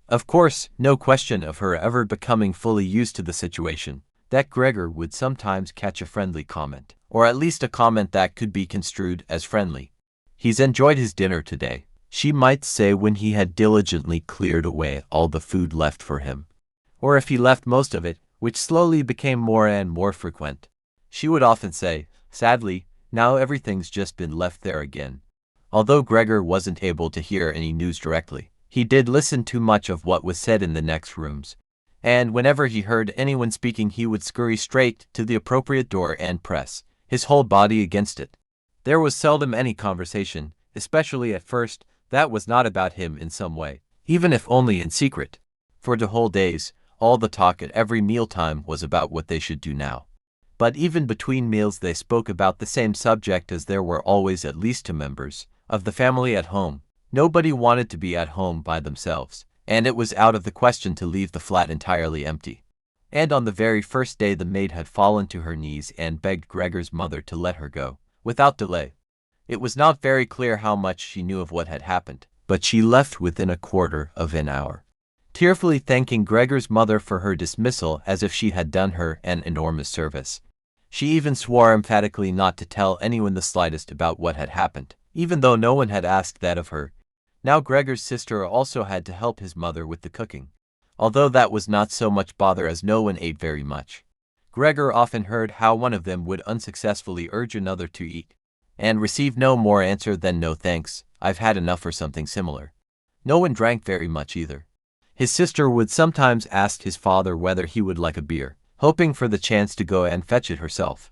of course, no question of her ever becoming fully used to the situation, that Gregor would sometimes catch a friendly comment, or at least a comment that could be construed as friendly. "He's enjoyed his dinner today," she might say when he had diligently cleared away all the food left for him. Or if he left most of it, which slowly became more and more frequent, she would often say, "Sadly, now everything's just been left there again." Although Gregor wasn't able to hear any news directly, he did listen to much of what was said in the next rooms, and whenever he heard anyone speaking he would scurry straight to the appropriate door and press his whole body against it. There was seldom any conversation, especially at first, that was not about him in some way, even if only in secret. For the whole days, all the talk at every mealtime was about what they should do now. But even between meals they spoke about the same subject, as there were always at least 2 members of the family at home. Nobody wanted to be at home by themselves, and it was out of the question to leave the flat entirely empty. And on the very first day the maid had fallen to her knees and begged Gregor's mother to let her go, without delay. It was not very clear how much she knew of what had happened, but she left within a quarter of an hour, tearfully thanking Gregor's mother for her dismissal as if she had done her an enormous service. She even swore emphatically not to tell anyone the slightest about what had happened, even though no one had asked that of her. Now Gregor's sister also had to help his mother with the cooking, although that was not so much bother as no one ate very much. Gregor often heard how one of them would unsuccessfully urge another to eat, and receive no more answer than "No thanks, I've had enough," or something similar. No one drank very much either. His sister would sometimes ask his father whether he would like a beer, hoping for the chance to go and fetch it herself.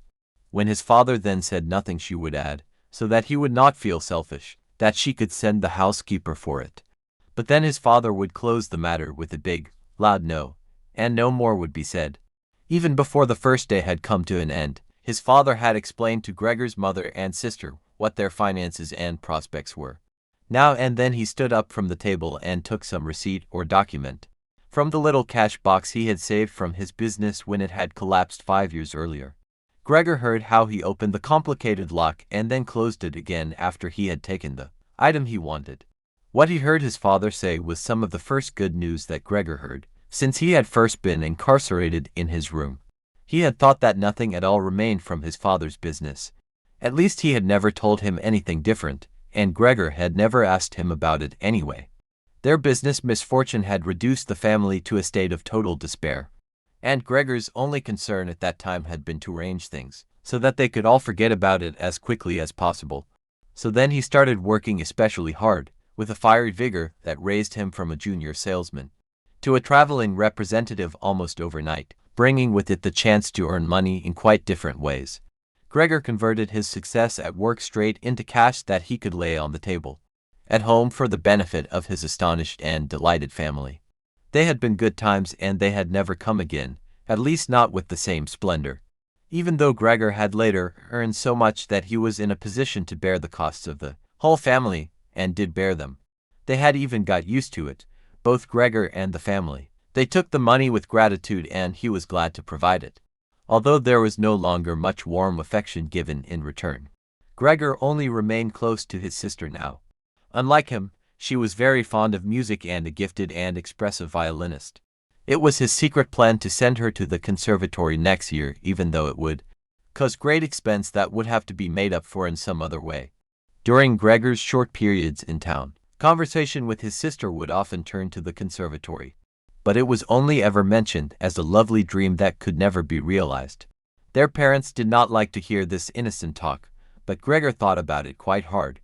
When his father then said nothing, she would add, so that he would not feel selfish, that she could send the housekeeper for it. But then his father would close the matter with a big, loud no, and no more would be said. Even before the first day had come to an end, his father had explained to Gregor's mother and sister what their finances and prospects were. Now and then he stood up from the table and took some receipt or document from the little cash box he had saved from his business when it had collapsed 5 years earlier. Gregor heard how he opened the complicated lock and then closed it again after he had taken the item he wanted. What he heard his father say was some of the first good news that Gregor heard since he had first been incarcerated in his room. He had thought that nothing at all remained from his father's business. At least he had never told him anything different, and Gregor had never asked him about it anyway. Their business misfortune had reduced the family to a state of total despair, and Gregor's only concern at that time had been to arrange things so that they could all forget about it as quickly as possible. So then he started working especially hard, with a fiery vigor that raised him from a junior salesman to a traveling representative almost overnight, bringing with it the chance to earn money in quite different ways. Gregor converted his success at work straight into cash that he could lay on the table at home for the benefit of his astonished and delighted family. They had been good times, and they had never come again, at least not with the same splendor. Even though Gregor had later earned so much that he was in a position to bear the costs of the whole family, and did bear them. They had even got used to it, both Gregor and the family. They took the money with gratitude, and he was glad to provide it, although there was no longer much warm affection given in return. Gregor only remained close to his sister now. Unlike him, she was very fond of music and a gifted and expressive violinist. It was his secret plan to send her to the conservatory next year, even though it would cause great expense that would have to be made up for in some other way. During Gregor's short periods in town, conversation with his sister would often turn to the conservatory, but it was only ever mentioned as a lovely dream that could never be realized. Their parents did not like to hear this innocent talk, but Gregor thought about it quite hard,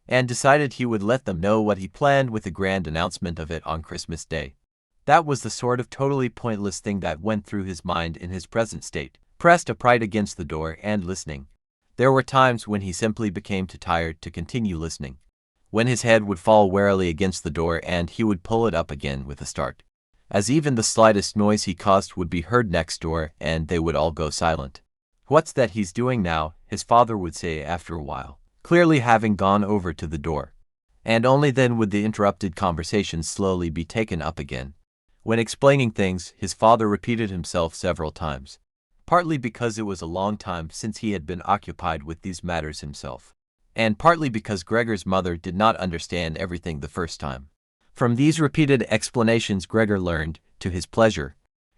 and decided he would let them know what he planned with a grand announcement of it on Christmas Day. That was the sort of totally pointless thing that went through his mind in his present state, pressed upright against the door and listening. There were times when he simply became too tired to continue listening, when his head would fall wearily against the door and he would pull it up again with a start, as even the slightest noise he caused would be heard next door and they would all go silent. "What's that he's doing now?" his father would say after a while, clearly having gone over to the door. And only then would the interrupted conversation slowly be taken up again. When explaining things, his father repeated himself several times, partly because it was a long time since he had been occupied with these matters himself, and partly because Gregor's mother did not understand everything the first time. From these repeated explanations Gregor learned, to his pleasure,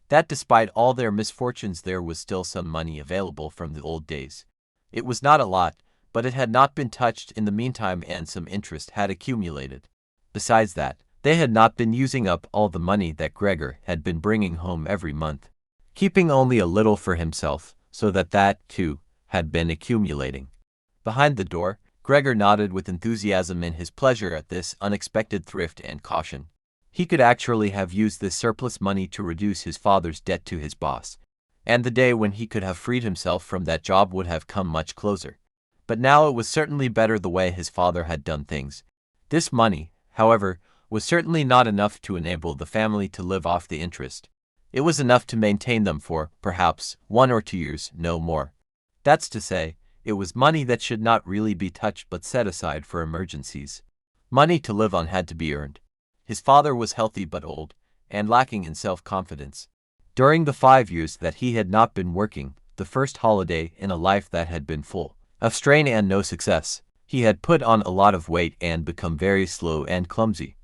that despite all their misfortunes there was still some money available from the old days. It was not a lot, but it had not been touched in the meantime and some interest had accumulated. Besides that, they had not been using up all the money that Gregor had been bringing home every month, keeping only a little for himself, so that, too, had been accumulating. Behind the door, Gregor nodded with enthusiasm in his pleasure at this unexpected thrift and caution. He could actually have used this surplus money to reduce his father's debt to his boss, and the day when he could have freed himself from that job would have come much closer. But now it was certainly better the way his father had done things. This money, however, was certainly not enough to enable the family to live off the interest. It was enough to maintain them for, perhaps, 1 or 2 years, no more. That's to say, it was money that should not really be touched but set aside for emergencies. Money to live on had to be earned. His father was healthy but old, and lacking in self-confidence. During the 5 years that he had not been working, the first holiday in a life that had been full of strain and no success, he had put on a lot of weight and become very slow and clumsy.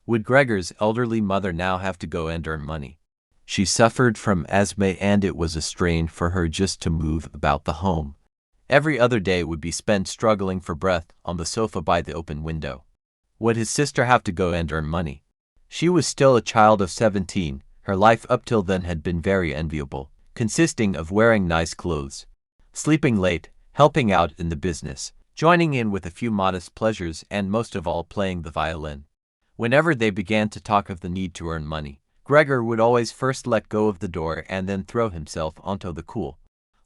Would Gregor's elderly mother now have to go and earn money? She suffered from asthma and it was a strain for her just to move about the home. Every other day would be spent struggling for breath on the sofa by the open window. Would his sister have to go and earn money? She was still a child of 17. Her life up till then had been very enviable, consisting of wearing nice clothes, sleeping late, helping out in the business, joining in with a few modest pleasures, and most of all playing the violin. Whenever they began to talk of the need to earn money, Gregor would always first let go of the door and then throw himself onto the cool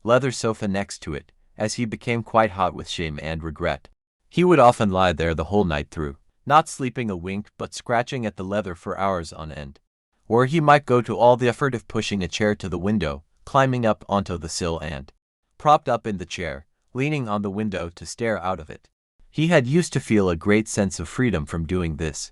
leather sofa next to it, as he became quite hot with shame and regret. He would often lie there the whole night through, not sleeping a wink but scratching at the leather for hours on end. Or he might go to all the effort of pushing a chair to the window, climbing up onto the sill and, propped up in the chair, leaning on the window to stare out of it. He had used to feel a great sense of freedom from doing this,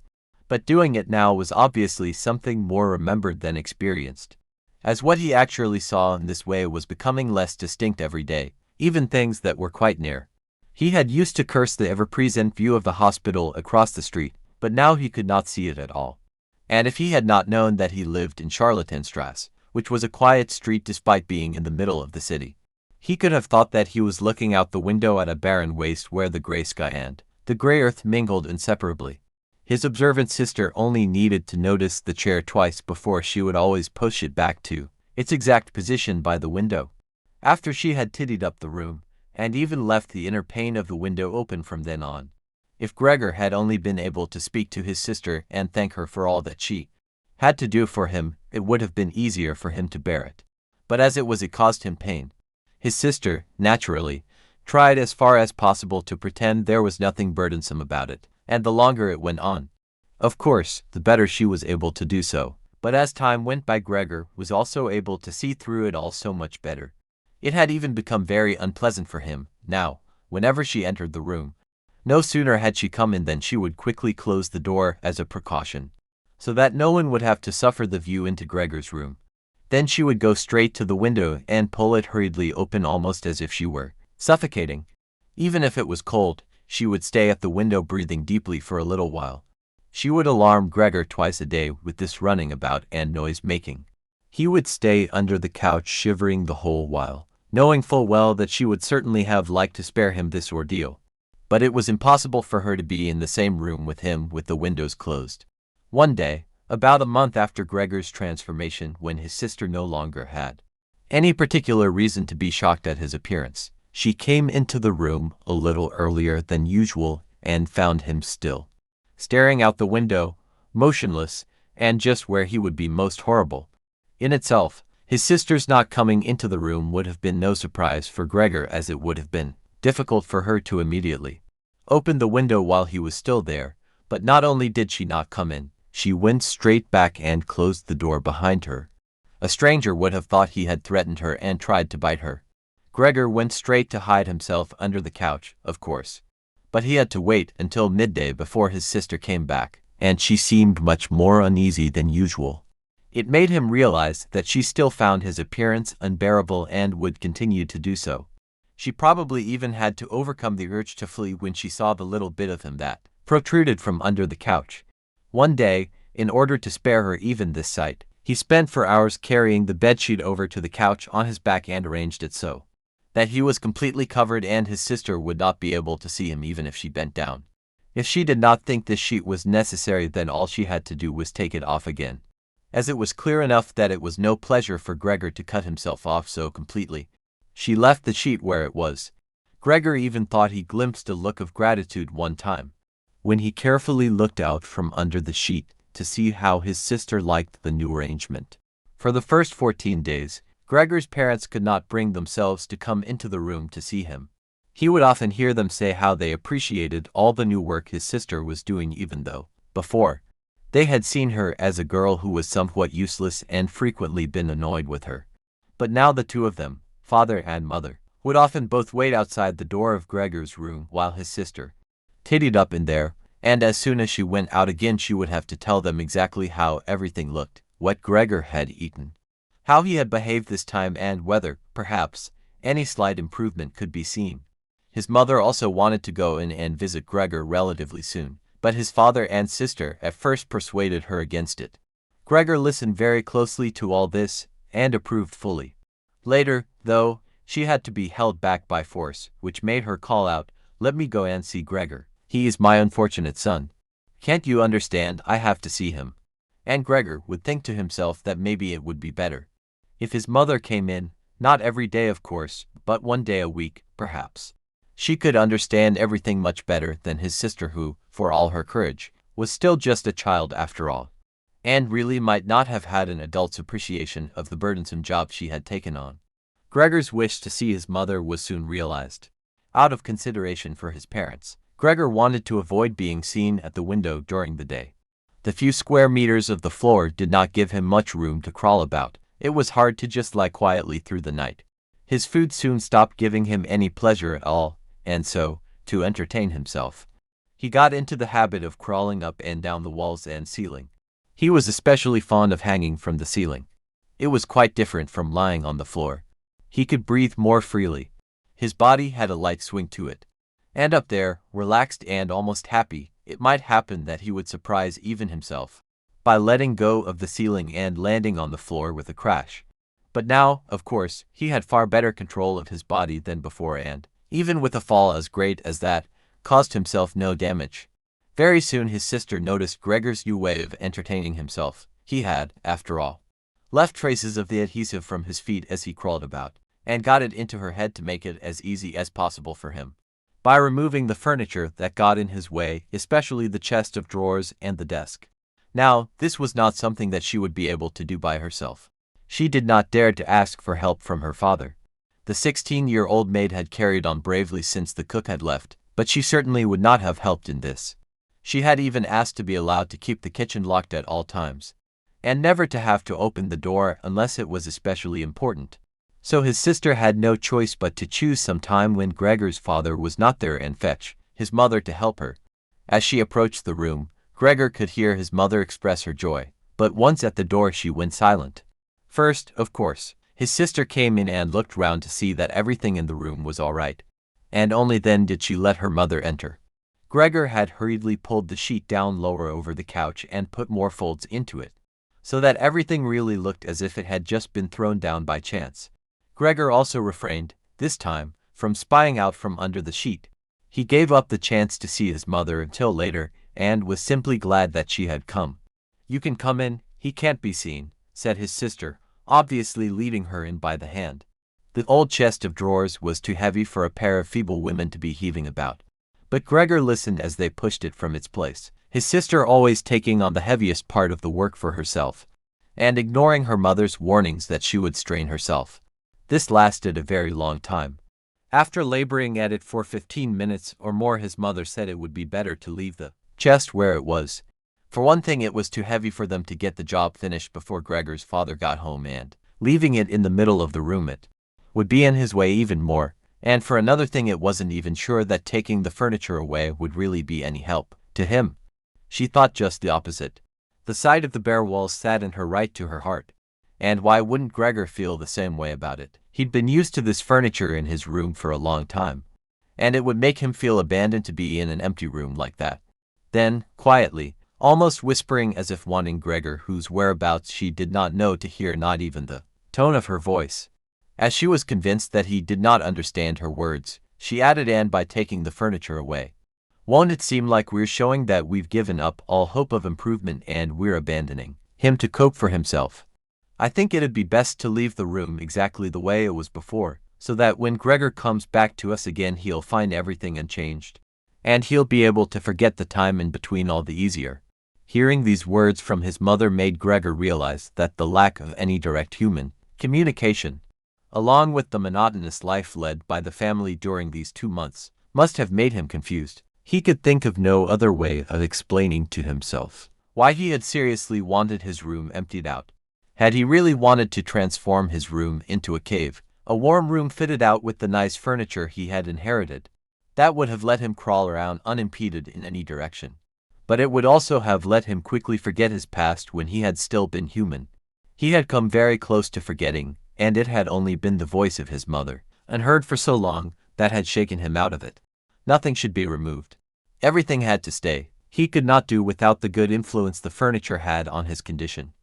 but doing it now was obviously something more remembered than experienced. As what he actually saw in this way was becoming less distinct every day, even things that were quite near. He had used to curse the ever-present view of the hospital across the street, but now he could not see it at all. And if he had not known that he lived in Charlottenstrasse, which was a quiet street despite being in the middle of the city, he could have thought that he was looking out the window at a barren waste where the grey sky and the grey earth mingled inseparably. His observant sister only needed to notice the chair twice before she would always push it back to its exact position by the window. After she had tidied up the room, and even left the inner pane of the window open from then on. If Gregor had only been able to speak to his sister and thank her for all that she had to do for him, it would have been easier for him to bear it. But as it caused him pain. His sister, naturally, tried as far as possible to pretend there was nothing burdensome about it, and the longer it went on, of course, the better she was able to do so. But as time went by, Gregor was also able to see through it all so much better. It had even become very unpleasant for him, now, whenever she entered the room. No sooner had she come in than she would quickly close the door as a precaution, so that no one would have to suffer the view into Gregor's room. Then she would go straight to the window and pull it hurriedly open almost as if she were suffocating. Even if it was cold, she would stay at the window breathing deeply for a little while. She would alarm Gregor twice a day with this running about and noise-making. He would stay under the couch shivering the whole while, knowing full well that she would certainly have liked to spare him this ordeal. But it was impossible for her to be in the same room with him with the windows closed. One day, about a month after Gregor's transformation, when his sister no longer had any particular reason to be shocked at his appearance, she came into the room a little earlier than usual and found him still staring out the window, motionless, and just where he would be most horrible. In itself, his sister's not coming into the room would have been no surprise for Gregor, as it would have been difficult for her to immediately open the window while he was still there. But not only did she not come in, she went straight back and closed the door behind her. A stranger would have thought he had threatened her and tried to bite her. Gregor went straight to hide himself under the couch, of course. But he had to wait until midday before his sister came back, and she seemed much more uneasy than usual. It made him realize that she still found his appearance unbearable and would continue to do so. She probably even had to overcome the urge to flee when she saw the little bit of him that protruded from under the couch. One day, in order to spare her even this sight, he spent for hours carrying the bedsheet over to the couch on his back and arranged it so that he was completely covered and his sister would not be able to see him even if she bent down. If she did not think this sheet was necessary, then all she had to do was take it off again, as it was clear enough that it was no pleasure for Gregor to cut himself off so completely. She left the sheet where it was. Gregor even thought he glimpsed a look of gratitude one time, when he carefully looked out from under the sheet to see how his sister liked the new arrangement. For the first 14 days, Gregor's parents could not bring themselves to come into the room to see him. He would often hear them say how they appreciated all the new work his sister was doing, even though, before, they had seen her as a girl who was somewhat useless and frequently been annoyed with her. But now the two of them, father and mother, would often both wait outside the door of Gregor's room while his sister tidied up in there, and as soon as she went out again she would have to tell them exactly how everything looked, what Gregor had eaten, how he had behaved this time, and whether, perhaps, any slight improvement could be seen. His mother also wanted to go in and visit Gregor relatively soon, but his father and sister at first persuaded her against it. Gregor listened very closely to all this, and approved fully. Later, though, she had to be held back by force, which made her call out, "Let me go and see Gregor. He is my unfortunate son. Can't you understand? I have to see him." And Gregor would think to himself that maybe it would be better if his mother came in, not every day of course, but one day a week, perhaps. She could understand everything much better than his sister who, for all her courage, was still just a child after all, and really might not have had an adult's appreciation of the burdensome job she had taken on. Gregor's wish to see his mother was soon realized. Out of consideration for his parents, Gregor wanted to avoid being seen at the window during the day. The few square meters of the floor did not give him much room to crawl about. It was hard to just lie quietly through the night. His food soon stopped giving him any pleasure at all, and so, to entertain himself, he got into the habit of crawling up and down the walls and ceiling. He was especially fond of hanging from the ceiling. It was quite different from lying on the floor. He could breathe more freely. His body had a light swing to it. And up there, relaxed and almost happy, it might happen that he would surprise even himself by letting go of the ceiling and landing on the floor with a crash. But now, of course, he had far better control of his body than before, and, even with a fall as great as that, caused himself no damage. Very soon his sister noticed Gregor's new way of entertaining himself. He had, after all, left traces of the adhesive from his feet as he crawled about, and got it into her head to make it as easy as possible for him, by removing the furniture that got in his way, especially the chest of drawers and the desk. Now, this was not something that she would be able to do by herself. She did not dare to ask for help from her father. The 16-year-old maid had carried on bravely since the cook had left, but she certainly would not have helped in this. She had even asked to be allowed to keep the kitchen locked at all times, and never to have to open the door unless it was especially important. So his sister had no choice but to choose some time when Gregor's father was not there and fetch his mother to help her. As she approached the room, Gregor could hear his mother express her joy, but once at the door she went silent. First, of course, his sister came in and looked round to see that everything in the room was all right, and only then did she let her mother enter. Gregor had hurriedly pulled the sheet down lower over the couch and put more folds into it, so that everything really looked as if it had just been thrown down by chance. Gregor also refrained, this time, from spying out from under the sheet. He gave up the chance to see his mother until later, and was simply glad that she had come. "You can come in, he can't be seen," said his sister, obviously leading her in by the hand. The old chest of drawers was too heavy for a pair of feeble women to be heaving about, but Gregor listened as they pushed it from its place, his sister always taking on the heaviest part of the work for herself, and ignoring her mother's warnings that she would strain herself. This lasted a very long time. After laboring at it for 15 minutes or more, his mother said it would be better to leave the chest where it was. For one thing, it was too heavy for them to get the job finished before Gregor's father got home, and leaving it in the middle of the room it would be in his way even more. And for another thing, it wasn't even sure that taking the furniture away would really be any help to him. She thought just the opposite. The sight of the bare walls saddened her right to her heart. And why wouldn't Gregor feel the same way about it? He'd been used to this furniture in his room for a long time, and it would make him feel abandoned to be in an empty room like that. Then, quietly, almost whispering as if wanting Gregor, whose whereabouts she did not know, to hear not even the tone of her voice, as she was convinced that he did not understand her words, she added, "And by taking the furniture away, won't it seem like we're showing that we've given up all hope of improvement and we're abandoning him to cope for himself? I think it'd be best to leave the room exactly the way it was before, so that when Gregor comes back to us again he'll find everything unchanged, and he'll be able to forget the time in between all the easier." Hearing these words from his mother made Gregor realize that the lack of any direct human communication, along with the monotonous life led by the family during these 2 months, must have made him confused. He could think of no other way of explaining to himself why he had seriously wanted his room emptied out. Had he really wanted to transform his room into a cave, a warm room fitted out with the nice furniture he had inherited, that would have let him crawl around unimpeded in any direction. But it would also have let him quickly forget his past when he had still been human. He had come very close to forgetting, and it had only been the voice of his mother, unheard for so long, that had shaken him out of it. Nothing should be removed. Everything had to stay. He could not do without the good influence the furniture had on his condition.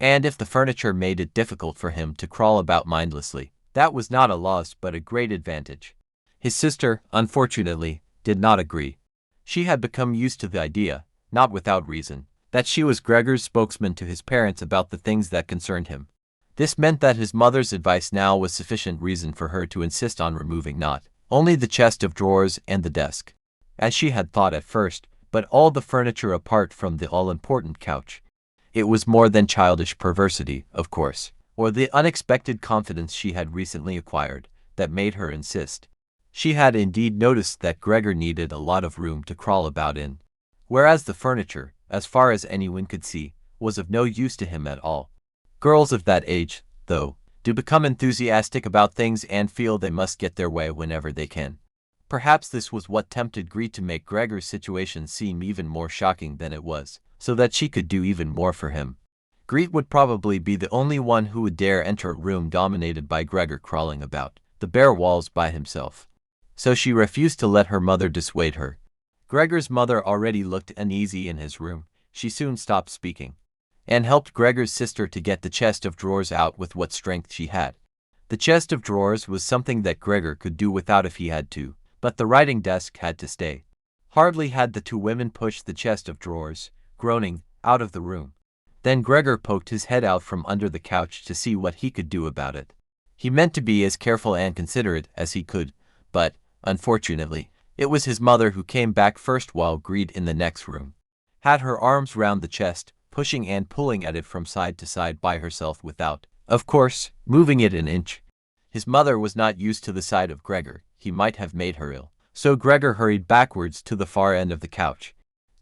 And if the furniture made it difficult for him to crawl about mindlessly, that was not a loss but a great advantage. His sister, unfortunately, did not agree. She had become used to the idea, not without reason, that she was Gregor's spokesman to his parents about the things that concerned him. This meant that his mother's advice now was sufficient reason for her to insist on removing not only the chest of drawers and the desk, as she had thought at first, but all the furniture apart from the all-important couch. It was more than childish perversity, of course, or the unexpected confidence she had recently acquired, that made her insist. She had indeed noticed that Gregor needed a lot of room to crawl about in, whereas the furniture, as far as anyone could see, was of no use to him at all. Girls of that age, though, do become enthusiastic about things and feel they must get their way whenever they can. Perhaps this was what tempted Greet to make Gregor's situation seem even more shocking than it was, so that she could do even more for him. Greet would probably be the only one who would dare enter a room dominated by Gregor crawling about the bare walls by himself. So she refused to let her mother dissuade her. Gregor's mother already looked uneasy in his room. She soon stopped speaking, and helped Gregor's sister to get the chest of drawers out with what strength she had. The chest of drawers was something that Gregor could do without if he had to, but the writing desk had to stay. Hardly had the two women pushed the chest of drawers, groaning, out of the room. Then Gregor poked his head out from under the couch to see what he could do about it. He meant to be as careful and considerate as he could, but, unfortunately, it was his mother who came back first while Greed in the next room had her arms round the chest, pushing and pulling at it from side to side by herself without, of course, moving it an inch. His mother was not used to the sight of Gregor. He might have made her ill. So Gregor hurried backwards to the far end of the couch.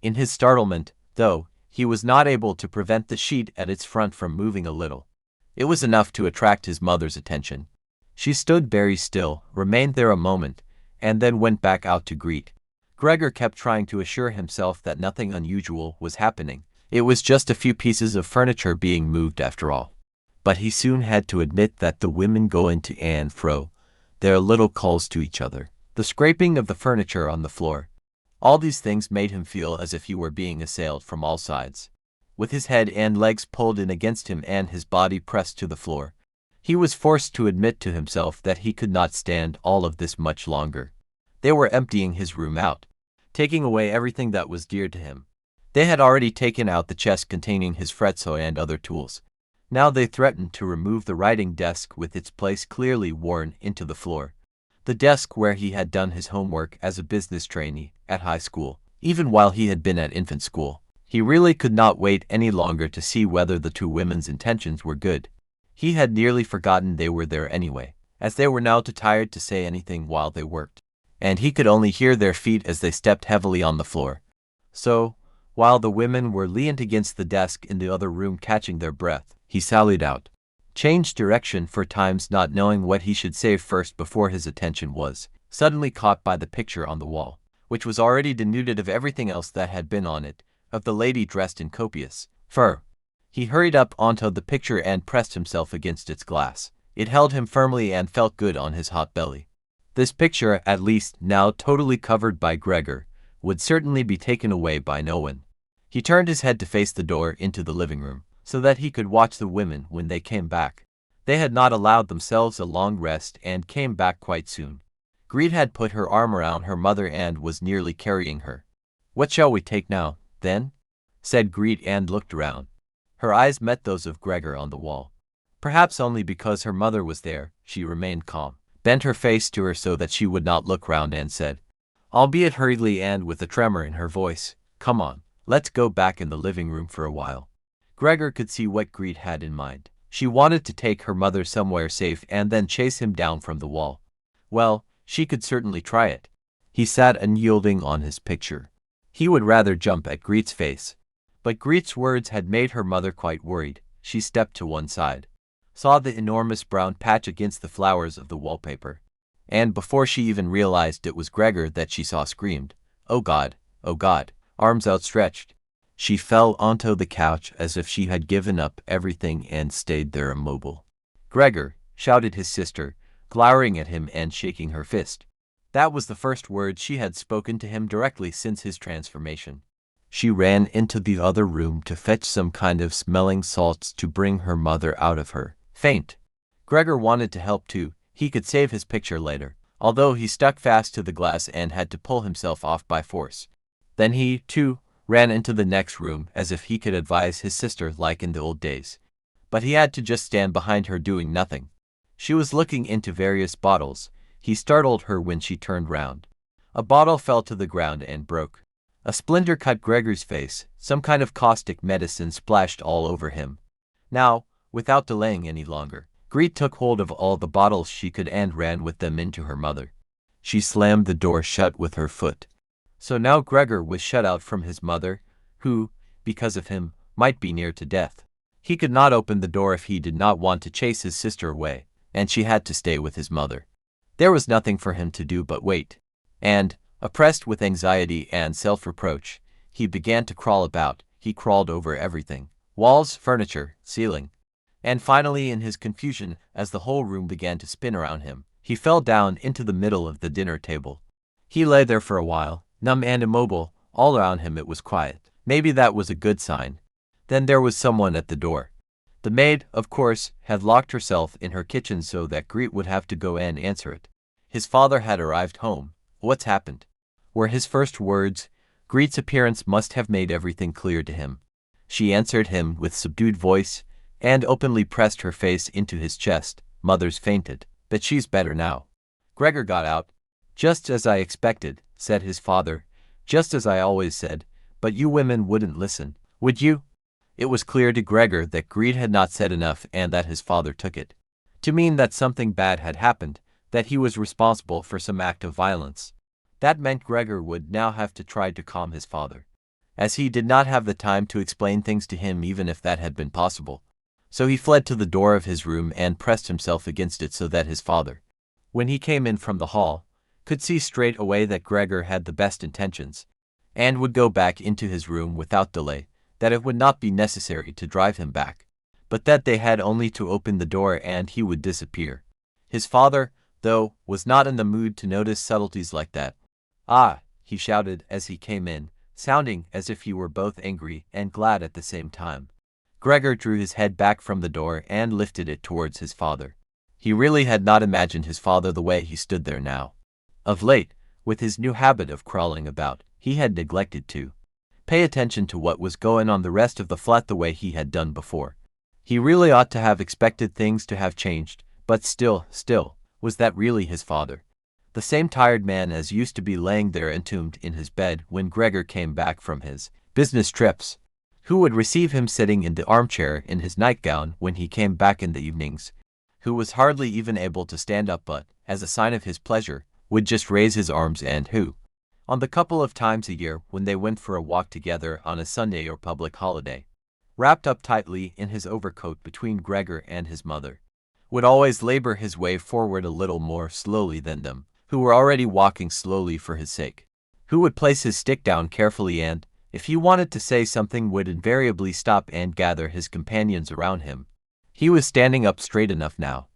In his startlement, though, he was not able to prevent the sheet at its front from moving a little. It was enough to attract his mother's attention. She stood very still, remained there a moment, and then went back out to greet. Gregor kept trying to assure himself that nothing unusual was happening. It was just a few pieces of furniture being moved after all. But he soon had to admit that the women go into and fro, their little calls to each other, the scraping of the furniture on the floor. All these things made him feel as if he were being assailed from all sides. With his head and legs pulled in against him and his body pressed to the floor, he was forced to admit to himself that he could not stand all of this much longer. They were emptying his room out, taking away everything that was dear to him. They had already taken out the chest containing his fretsaw and other tools. Now they threatened to remove the writing desk with its place clearly worn into the floor. The desk where he had done his homework as a business trainee at high school. even while he had been at infant school. He really could not wait any longer to see whether the two women's intentions were good. He had nearly forgotten they were there anyway, as they were now too tired to say anything while they worked, and he could only hear their feet as they stepped heavily on the floor. So, while the women were leaned against the desk in the other room catching their breath, he sallied out, changed direction for times, not knowing what he should say first before his attention was suddenly caught by the picture on the wall, which was already denuded of everything else that had been on it, of the lady dressed in copious fur. He hurried up onto the picture and pressed himself against its glass. It held him firmly and felt good on his hot belly. This picture, at least now totally covered by Gregor, would certainly be taken away by no one. He turned his head to face the door into the living room, so that he could watch the women when they came back. They had not allowed themselves a long rest and came back quite soon. Greed had put her arm around her mother and was nearly carrying her. "What shall we take now, then?" said Greed, and looked around. Her eyes met those of Gregor on the wall. Perhaps only because her mother was there, she remained calm, bent her face to her so that she would not look round, and said, albeit hurriedly and with a tremor in her voice, "Come on, let's go back in the living room for a while." Gregor could see what Greed had in mind. She wanted to take her mother somewhere safe and then chase him down from the wall. Well, she could certainly try it. He sat unyielding on his picture. He would rather jump at Greet's face. But Greet's words had made her mother quite worried. She stepped to one side, saw the enormous brown patch against the flowers of the wallpaper, and before she even realized it was Gregor that she saw, screamed, "Oh God, oh God," arms outstretched. She fell onto the couch as if she had given up everything and stayed there immobile. "Gregor," shouted his sister, glowering at him and shaking her fist. That was the first word she had spoken to him directly since his transformation. She ran into the other room to fetch some kind of smelling salts to bring her mother out of her faint. Gregor wanted to help too. He could save his picture later, although he stuck fast to the glass and had to pull himself off by force. Then he, too, ran into the next room as if he could advise his sister like in the old days. But he had to just stand behind her doing nothing. She was looking into various bottles. He startled her when she turned round. A bottle fell to the ground and broke. A splinter cut Gregor's face. Some kind of caustic medicine splashed all over him. Now, without delaying any longer, Greet took hold of all the bottles she could and ran with them into her mother. She slammed the door shut with her foot. So now Gregor was shut out from his mother, who, because of him, might be near to death. He could not open the door if he did not want to chase his sister away, and she had to stay with his mother. There was nothing for him to do but wait. And, oppressed with anxiety and self-reproach, he began to crawl about. He crawled over everything: walls, furniture, ceiling. And finally, in his confusion, as the whole room began to spin around him, he fell down into the middle of the dinner table. He lay there for a while, numb and immobile. All around him it was quiet. Maybe that was a good sign. Then there was someone at the door. The maid, of course, had locked herself in her kitchen so that Greet would have to go and answer it. His father had arrived home. "What's happened?" were his first words. Greet's appearance must have made everything clear to him. She answered him with subdued voice and openly pressed her face into his chest. "Mother's fainted, but she's better now." Gregor got out. "Just as I expected," said his father. "Just as I always said, but you women wouldn't listen, would you?" It was clear to Gregor that Greed had not said enough and that his father took it to mean that something bad had happened, that he was responsible for some act of violence. That meant Gregor would now have to try to calm his father, as he did not have the time to explain things to him even if that had been possible. So he fled to the door of his room and pressed himself against it so that his father, when he came in from the hall, could see straight away that Gregor had the best intentions, and would go back into his room without delay, that it would not be necessary to drive him back, but that they had only to open the door and he would disappear. His father, though, was not in the mood to notice subtleties like that. "Ah," he shouted as he came in, sounding as if he were both angry and glad at the same time. Gregor drew his head back from the door and lifted it towards his father. He really had not imagined his father the way he stood there now. Of late, with his new habit of crawling about, he had neglected to pay attention to what was going on the rest of the flat the way he had done before. He really ought to have expected things to have changed, but still, was that really his father? the same tired man as used to be laying there entombed in his bed when Gregor came back from his business trips, who would receive him sitting in the armchair in his nightgown when he came back in the evenings, who was hardly even able to stand up but, as a sign of his pleasure, would just raise his arms, and who, on the couple of times a year when they went for a walk together on a Sunday or public holiday, wrapped up tightly in his overcoat between Gregor and his mother, would always labor his way forward a little more slowly than them, who were already walking slowly for his sake, who would place his stick down carefully and, if he wanted to say something, would invariably stop and gather his companions around him. He was standing up straight enough now,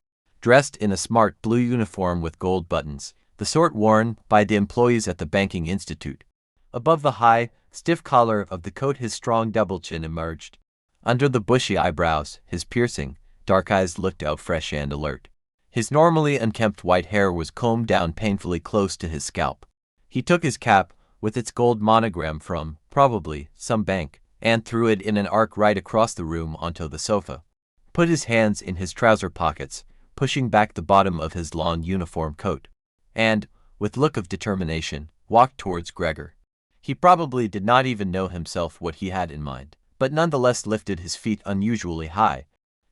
dressed in a smart blue uniform with gold buttons, the sort worn by the employees at the banking institute. Above the high, stiff collar of the coat his strong double chin emerged. Under the bushy eyebrows, his piercing, dark eyes looked out fresh and alert. His normally unkempt white hair was combed down painfully close to his scalp. He took his cap, with its gold monogram from, probably, some bank, and threw it in an arc right across the room onto the sofa, put his hands in his trouser pockets, pushing back the bottom of his long uniform coat, and, with look of determination, walked towards Gregor. He probably did not even know himself what he had in mind, but nonetheless lifted his feet unusually high.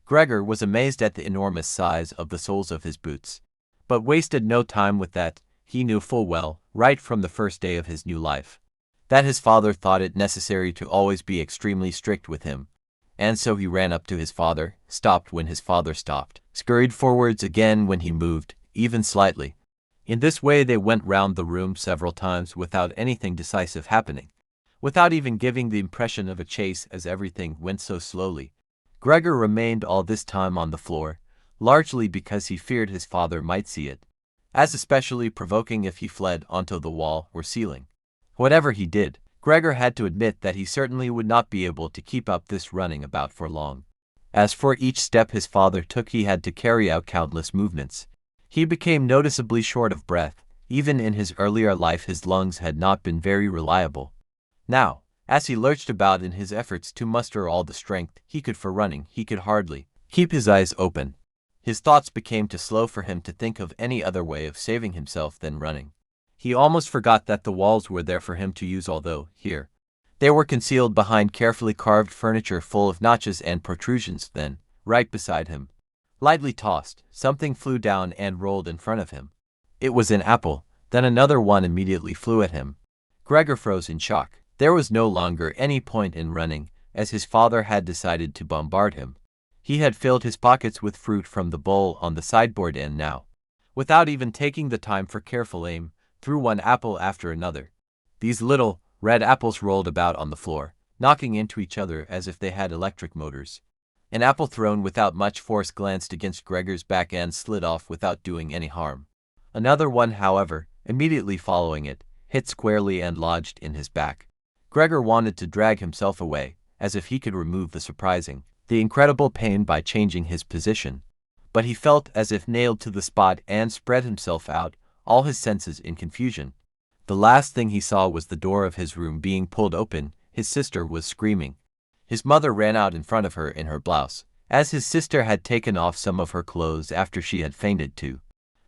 Gregor was amazed at the enormous size of the soles of his boots, but wasted no time with that. He knew full well, right from the first day of his new life, that his father thought it necessary to always be extremely strict with him, and so he ran up to his father, stopped when his father stopped, scurried forwards again when he moved, even slightly. In this way they went round the room several times without anything decisive happening, without even giving the impression of a chase, as everything went so slowly. Gregor remained all this time on the floor, largely because he feared his father might see it, as especially provoking if he fled onto the wall or ceiling. Whatever he did, Gregor had to admit that he certainly would not be able to keep up this running about for long. As for each step his father took, he had to carry out countless movements. He became noticeably short of breath. Even in his earlier life his lungs had not been very reliable. Now, as he lurched about in his efforts to muster all the strength he could for running, he could hardly keep his eyes open. His thoughts became too slow for him to think of any other way of saving himself than running. He almost forgot that the walls were there for him to use, although, here, they were concealed behind carefully carved furniture full of notches and protrusions. Then, right beside him, lightly tossed, something flew down and rolled in front of him. It was an apple. Then another one immediately flew at him. Gregor froze in shock. There was no longer any point in running, as his father had decided to bombard him. He had filled his pockets with fruit from the bowl on the sideboard and now, without even taking the time for careful aim, threw one apple after another. These little, red apples rolled about on the floor, knocking into each other as if they had electric motors. An apple thrown without much force glanced against Gregor's back and slid off without doing any harm. Another one, however, immediately following it, hit squarely and lodged in his back. Gregor wanted to drag himself away, as if he could remove the incredible pain by changing his position, but he felt as if nailed to the spot and spread himself out, all his senses in confusion. The last thing he saw was the door of his room being pulled open. His sister was screaming. His mother ran out in front of her in her blouse, as his sister had taken off some of her clothes after she had fainted to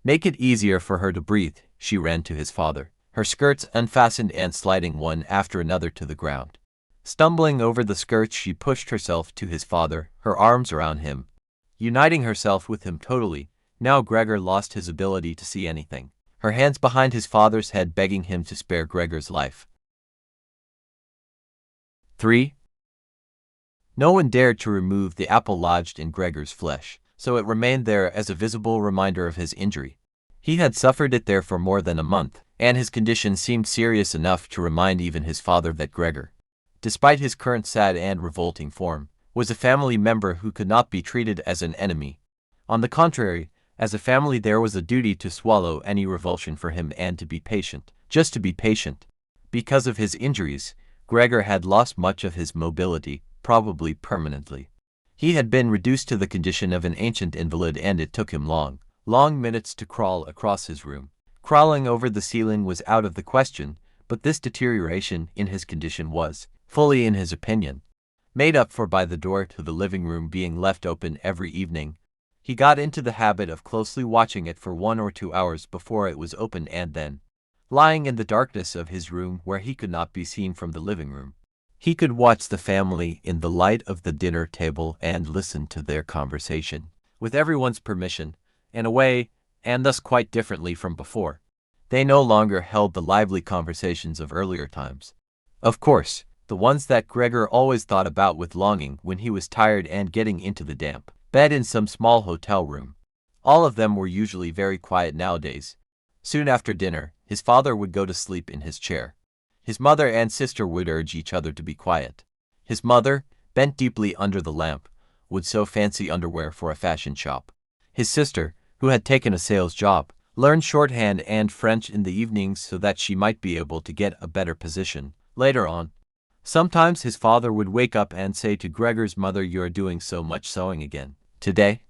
make it easier for her to breathe. She ran to his father, her skirts unfastened and sliding one after another to the ground. Stumbling over the skirts, she pushed herself to his father, her arms around him, uniting herself with him totally. Now Gregor lost his ability to see anything, her hands behind his father's head begging him to spare Gregor's life. 3. No one dared to remove the apple lodged in Gregor's flesh, so it remained there as a visible reminder of his injury. He had suffered it there for more than a month, and his condition seemed serious enough to remind even his father that Gregor, despite his current sad and revolting form, was a family member who could not be treated as an enemy. On the contrary, as a family there was a duty to swallow any revulsion for him and to be patient, just to be patient. Because of his injuries, Gregor had lost much of his mobility, probably permanently. He had been reduced to the condition of an ancient invalid, and it took him long minutes to crawl across his room. Crawling over the ceiling was out of the question, but this deterioration in his condition was, fully in his opinion, made up for by the door to the living room being left open every evening. He got into the habit of closely watching it for 1 or 2 hours before it was opened and then, lying in the darkness of his room where he could not be seen from the living room, he could watch the family in the light of the dinner table and listen to their conversation, with everyone's permission, in a way, and thus quite differently from before. They no longer held the lively conversations of earlier times. Of course, the ones that Gregor always thought about with longing when he was tired and getting into the damp bed in some small hotel room. All of them were usually very quiet nowadays. Soon after dinner, his father would go to sleep in his chair. His mother and sister would urge each other to be quiet. His mother, bent deeply under the lamp, would sew fancy underwear for a fashion shop. His sister, who had taken a sales job, learned shorthand and French in the evenings so that she might be able to get a better position later on. Sometimes his father would wake up and say to Gregor's mother, "You are doing so much sewing again today,"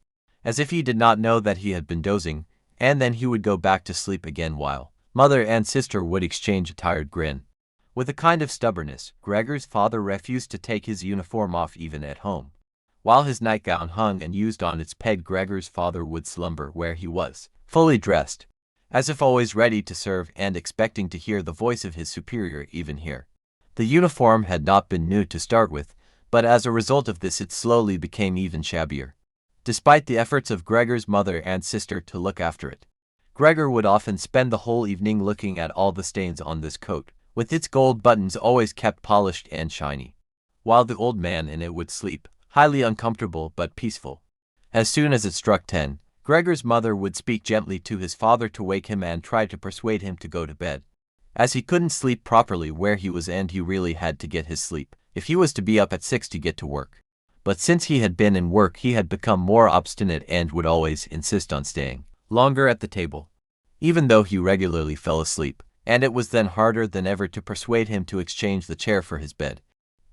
as if he did not know that he had been dozing, and then he would go back to sleep again while mother and sister would exchange a tired grin. With a kind of stubbornness, Gregor's father refused to take his uniform off even at home. While his nightgown hung and used on its peg, Gregor's father would slumber where he was, fully dressed, as if always ready to serve and expecting to hear the voice of his superior even here. The uniform had not been new to start with, but as a result of this it slowly became even shabbier. Despite the efforts of Gregor's mother and sister to look after it, Gregor would often spend the whole evening looking at all the stains on this coat, with its gold buttons always kept polished and shiny, while the old man in it would sleep, highly uncomfortable but peaceful. As soon as it struck 10, Gregor's mother would speak gently to his father to wake him and try to persuade him to go to bed, as he couldn't sleep properly where he was and he really had to get his sleep if he was to be up at 6 to get to work. But since he had been in work, he had become more obstinate and would always insist on staying longer at the table, even though he regularly fell asleep, and it was then harder than ever to persuade him to exchange the chair for his bed.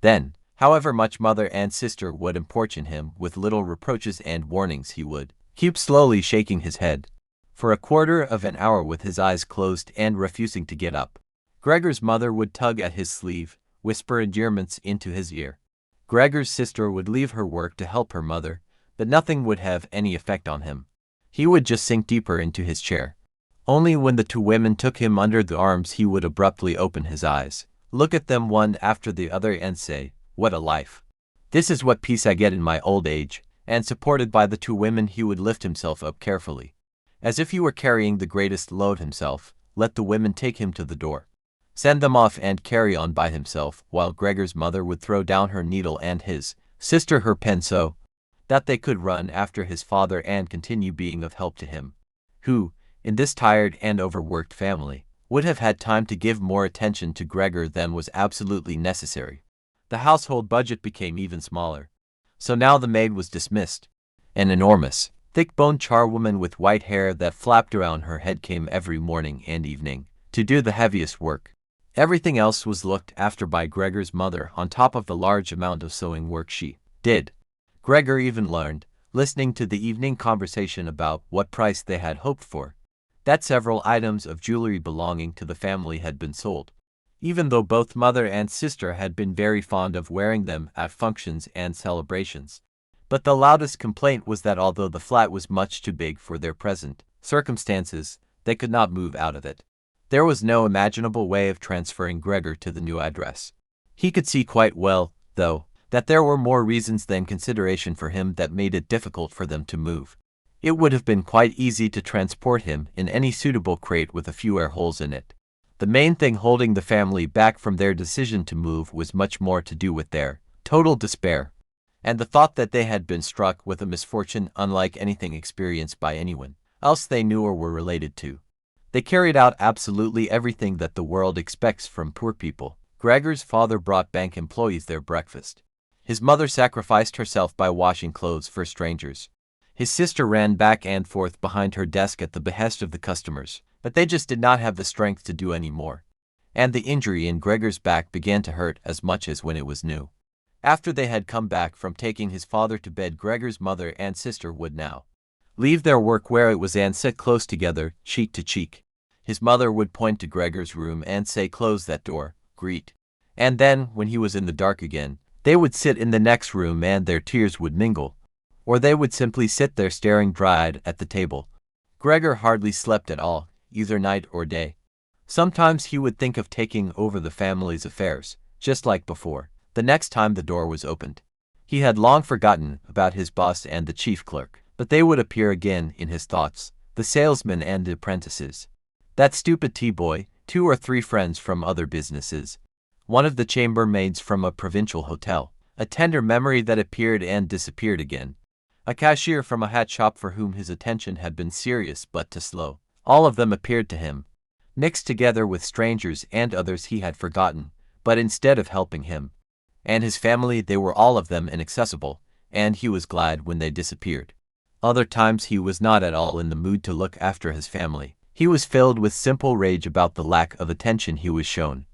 Then, however much mother and sister would importune him with little reproaches and warnings, he would keep slowly shaking his head for a quarter of an hour with his eyes closed and refusing to get up. Gregor's mother would tug at his sleeve, whisper endearments into his ear. Gregor's sister would leave her work to help her mother, but nothing would have any effect on him. He would just sink deeper into his chair. Only when the two women took him under the arms he would abruptly open his eyes, look at them one after the other and say, "What a life! This is what peace I get in my old age," and supported by the two women he would lift himself up carefully, as if he were carrying the greatest load himself, let the women take him to the door, send them off and carry on by himself, while Gregor's mother would throw down her needle and his sister her pen so that they could run after his father and continue being of help to him, who, in this tired and overworked family, would have had time to give more attention to Gregor than was absolutely necessary. The household budget became even smaller. So now the maid was dismissed. An enormous, thick-boned charwoman with white hair that flapped around her head came every morning and evening to do the heaviest work. Everything else was looked after by Gregor's mother on top of the large amount of sewing work she did. Gregor even learned, listening to the evening conversation about what price they had hoped for, that several items of jewelry belonging to the family had been sold, even though both mother and sister had been very fond of wearing them at functions and celebrations. But the loudest complaint was that although the flat was much too big for their present circumstances, they could not move out of it. There was no imaginable way of transferring Gregor to the new address. He could see quite well, though, that there were more reasons than consideration for him that made it difficult for them to move. It would have been quite easy to transport him in any suitable crate with a few air holes in it. The main thing holding the family back from their decision to move was much more to do with their total despair, and the thought that they had been struck with a misfortune unlike anything experienced by anyone else they knew or were related to. They carried out absolutely everything that the world expects from poor people. Gregor's father brought bank employees their breakfast. His mother sacrificed herself by washing clothes for strangers. His sister ran back and forth behind her desk at the behest of the customers, but they just did not have the strength to do any more. And the injury in Gregor's back began to hurt as much as when it was new. After they had come back from taking his father to bed, Gregor's mother and sister would now leave their work where it was and sit close together, cheek to cheek. His mother would point to Gregor's room and say, "Close that door, Greet." And then, when he was in the dark again, they would sit in the next room and their tears would mingle or they would simply sit there staring dry-eyed at the table. Gregor hardly slept at all, either night or day. Sometimes he would think of taking over the family's affairs, just like before, the next time the door was opened. He had long forgotten about his boss and the chief clerk, but they would appear again in his thoughts, the salesmen and the apprentices. That stupid tea boy, 2 or 3 friends from other businesses, one of the chambermaids from a provincial hotel, a tender memory that appeared and disappeared again, a cashier from a hat shop for whom his attention had been serious but too slow. All of them appeared to him, mixed together with strangers and others he had forgotten, but instead of helping him and his family, they were all of them inaccessible, and he was glad when they disappeared. Other times he was not at all in the mood to look after his family. He was filled with simple rage about the lack of attention he was shown,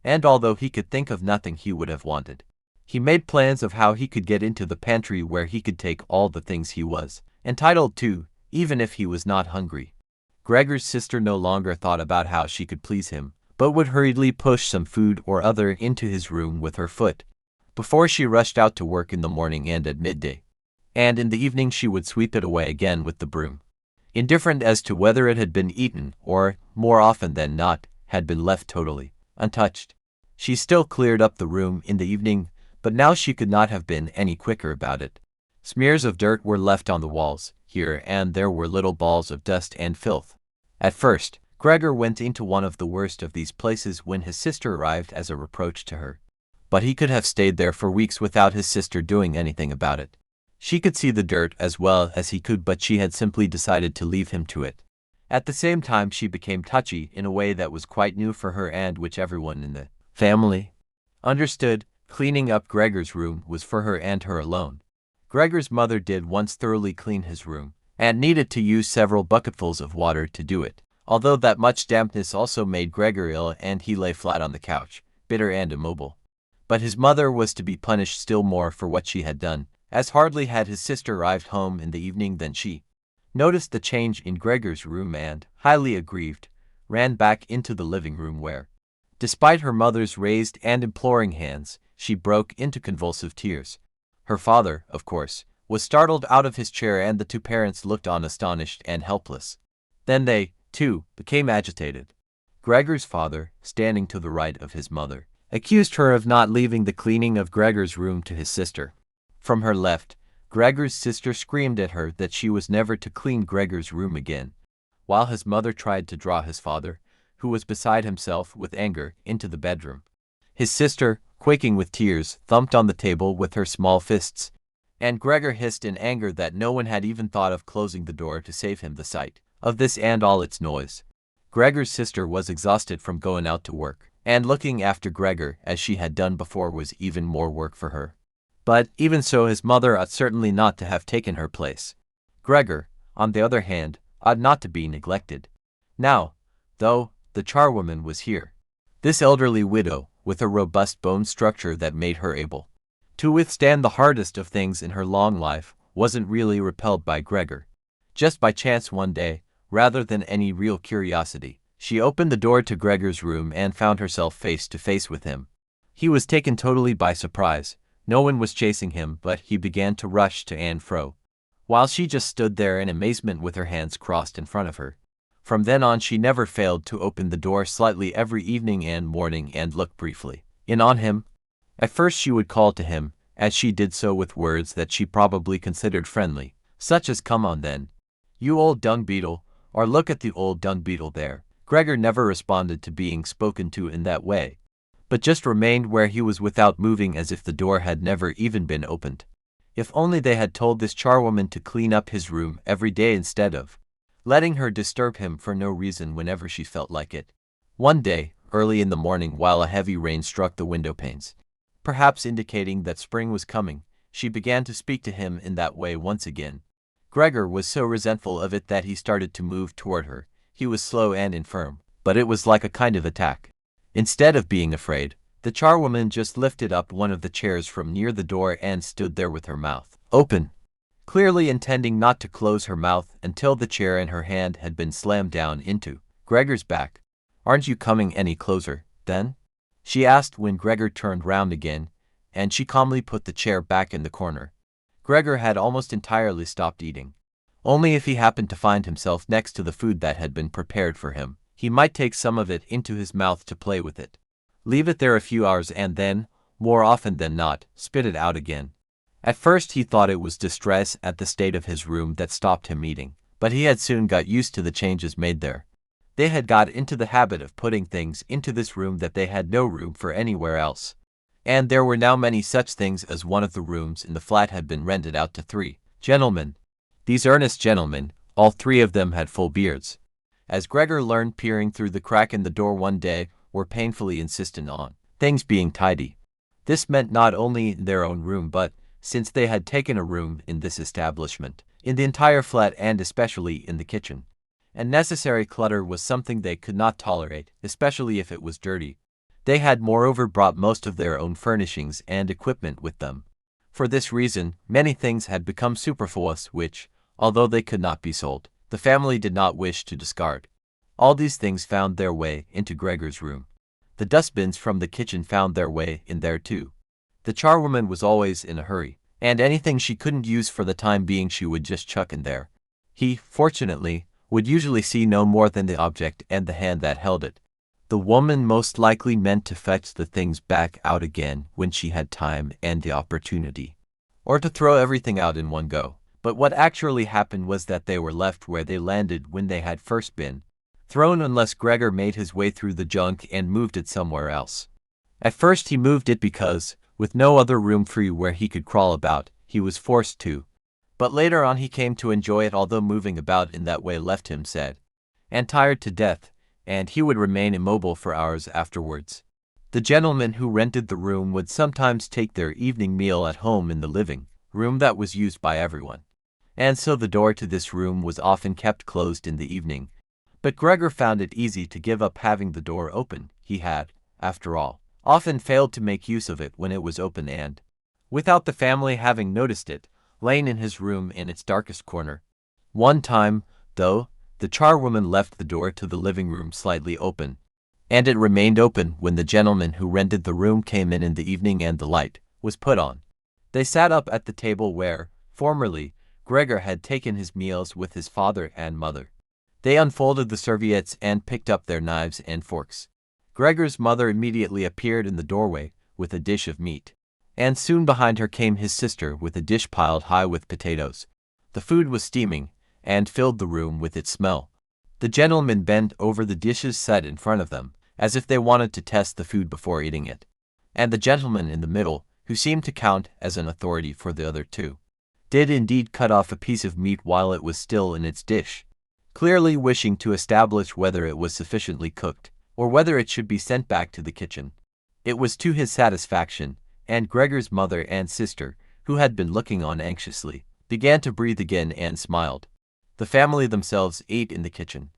and although he could think of nothing he would have wanted, he made plans of how he could get into the pantry where he could take all the things he was entitled to, even if he was not hungry. Gregor's sister no longer thought about how she could please him, but would hurriedly push some food or other into his room with her foot, before she rushed out to work in the morning and at midday. And in the evening she would sweep it away again with the broom, indifferent as to whether it had been eaten or, more often than not, had been left totally untouched. She still cleared up the room in the evening, but now she could not have been any quicker about it. Smears of dirt were left on the walls, here and there were little balls of dust and filth. At first, Gregor went into one of the worst of these places when his sister arrived as a reproach to her. But he could have stayed there for weeks without his sister doing anything about it. She could see the dirt as well as he could, but she had simply decided to leave him to it. At the same time, she became touchy in a way that was quite new for her and which everyone in the family understood. Cleaning up Gregor's room was for her and her alone. Gregor's mother did once thoroughly clean his room, and needed to use several bucketfuls of water to do it, although that much dampness also made Gregor ill and he lay flat on the couch, bitter and immobile. But his mother was to be punished still more for what she had done, as hardly had his sister arrived home in the evening than she noticed the change in Gregor's room and, highly aggrieved, ran back into the living room where, despite her mother's raised and imploring hands, she broke into convulsive tears. Her father, of course, was startled out of his chair and the 2 parents looked on astonished and helpless. Then they, too, became agitated. Gregor's father, standing to the right of his mother, accused her of not leaving the cleaning of Gregor's room to his sister. From her left, Gregor's sister screamed at her that she was never to clean Gregor's room again, while his mother tried to draw his father, who was beside himself with anger, into the bedroom. His sister, quaking with tears, thumped on the table with her small fists, and Gregor hissed in anger that no one had even thought of closing the door to save him the sight of this and all its noise. Gregor's sister was exhausted from going out to work, and looking after Gregor as she had done before was even more work for her. But, even so, his mother ought certainly not to have taken her place. Gregor, on the other hand, ought not to be neglected. Now, though, the charwoman was here. This elderly widow, with a robust bone structure that made her able to withstand the hardest of things in her long life, wasn't really repelled by Gregor. Just by chance one day, rather than any real curiosity, she opened the door to Gregor's room and found herself face to face with him. He was taken totally by surprise. No one was chasing him, but he began to rush to and fro, while she just stood there in amazement with her hands crossed in front of her. From then on she never failed to open the door slightly every evening and morning and look briefly in on him. At first she would call to him, as she did so with words that she probably considered friendly, such as "Come on then, you old dung beetle," or "Look at the old dung beetle there." Gregor never responded to being spoken to in that way, but just remained where he was without moving as if the door had never even been opened. If only they had told this charwoman to clean up his room every day instead of letting her disturb him for no reason whenever she felt like it. One day, early in the morning while a heavy rain struck the window panes, perhaps indicating that spring was coming, she began to speak to him in that way once again. Gregor was so resentful of it that he started to move toward her. He was slow and infirm, but it was like a kind of attack. Instead of being afraid, the charwoman just lifted up one of the chairs from near the door and stood there with her mouth open, clearly intending not to close her mouth until the chair in her hand had been slammed down into Gregor's back. "Aren't you coming any closer, then?" she asked when Gregor turned round again, and she calmly put the chair back in the corner. Gregor had almost entirely stopped eating. Only if he happened to find himself next to the food that had been prepared for him, he might take some of it into his mouth to play with it. Leave it there a few hours and then, more often than not, spit it out again. At first he thought it was distress at the state of his room that stopped him eating, but he had soon got used to the changes made there. They had got into the habit of putting things into this room that they had no room for anywhere else. And there were now many such things, as one of the rooms in the flat had been rented out to 3 gentlemen. These earnest gentlemen, all 3 of them had full beards. As Gregor learned peering through the crack in the door one day, were painfully insistent on things being tidy. This meant not only in their own room but, since they had taken a room in this establishment, in the entire flat and especially in the kitchen. And necessary clutter was something they could not tolerate, especially if it was dirty. They had moreover brought most of their own furnishings and equipment with them. For this reason, many things had become superfluous which, although they could not be sold, the family did not wish to discard. All these things found their way into Gregor's room. The dustbins from the kitchen found their way in there too. The charwoman was always in a hurry, and anything she couldn't use for the time being she would just chuck in there. He, fortunately, would usually see no more than the object and the hand that held it. The woman most likely meant to fetch the things back out again when she had time and the opportunity, or to throw everything out in one go. But what actually happened was that they were left where they landed when they had first been thrown, unless Gregor made his way through the junk and moved it somewhere else. At first he moved it because, with no other room free where he could crawl about, he was forced to. But later on he came to enjoy it, although moving about in that way left him sad and tired to death, and he would remain immobile for hours afterwards. The gentleman who rented the room would sometimes take their evening meal at home in the living room that was used by everyone, and so the door to this room was often kept closed in the evening. But Gregor found it easy to give up having the door open. He had, after all, often failed to make use of it when it was open and, without the family having noticed it, lain in his room in its darkest corner. One time, though, the charwoman left the door to the living room slightly open, and it remained open when the gentleman who rented the room came in the evening and the light was put on. They sat up at the table where, formerly, Gregor had taken his meals with his father and mother. They unfolded the serviettes and picked up their knives and forks. Gregor's mother immediately appeared in the doorway with a dish of meat, and soon behind her came his sister with a dish piled high with potatoes. The food was steaming, and filled the room with its smell. The gentlemen bent over the dishes set in front of them, as if they wanted to test the food before eating it, and the gentleman in the middle, who seemed to count as an authority for the other 2, did indeed cut off a piece of meat while it was still in its dish, clearly wishing to establish whether it was sufficiently cooked, or whether it should be sent back to the kitchen. It was to his satisfaction, and Gregor's mother and sister, who had been looking on anxiously, began to breathe again and smiled. The family themselves ate in the kitchen.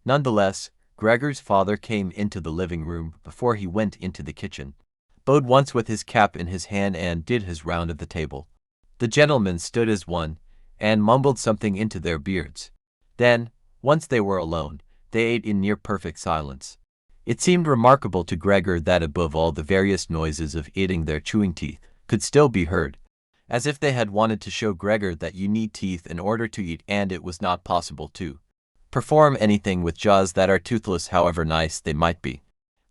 Nonetheless, Gregor's father came into the living room before he went into the kitchen, bowed once with his cap in his hand and did his round of the table. The gentlemen stood as one, and mumbled something into their beards. Then, once they were alone, they ate in near perfect silence. It seemed remarkable to Gregor that above all the various noises of eating their chewing teeth could still be heard, as if they had wanted to show Gregor that you need teeth in order to eat, and it was not possible to perform anything with jaws that are toothless, however nice they might be.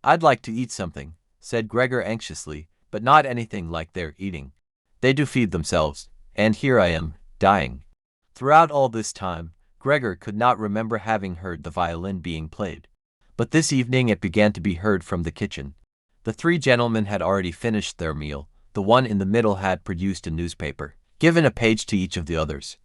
"I'd like to eat something," said Gregor anxiously, "but not anything like they're eating. They do feed themselves, and here I am, dying." Throughout all this time, Gregor could not remember having heard the violin being played, but this evening it began to be heard from the kitchen. The 3 gentlemen had already finished their meal. The one in the middle had produced a newspaper, given a page to each of the others,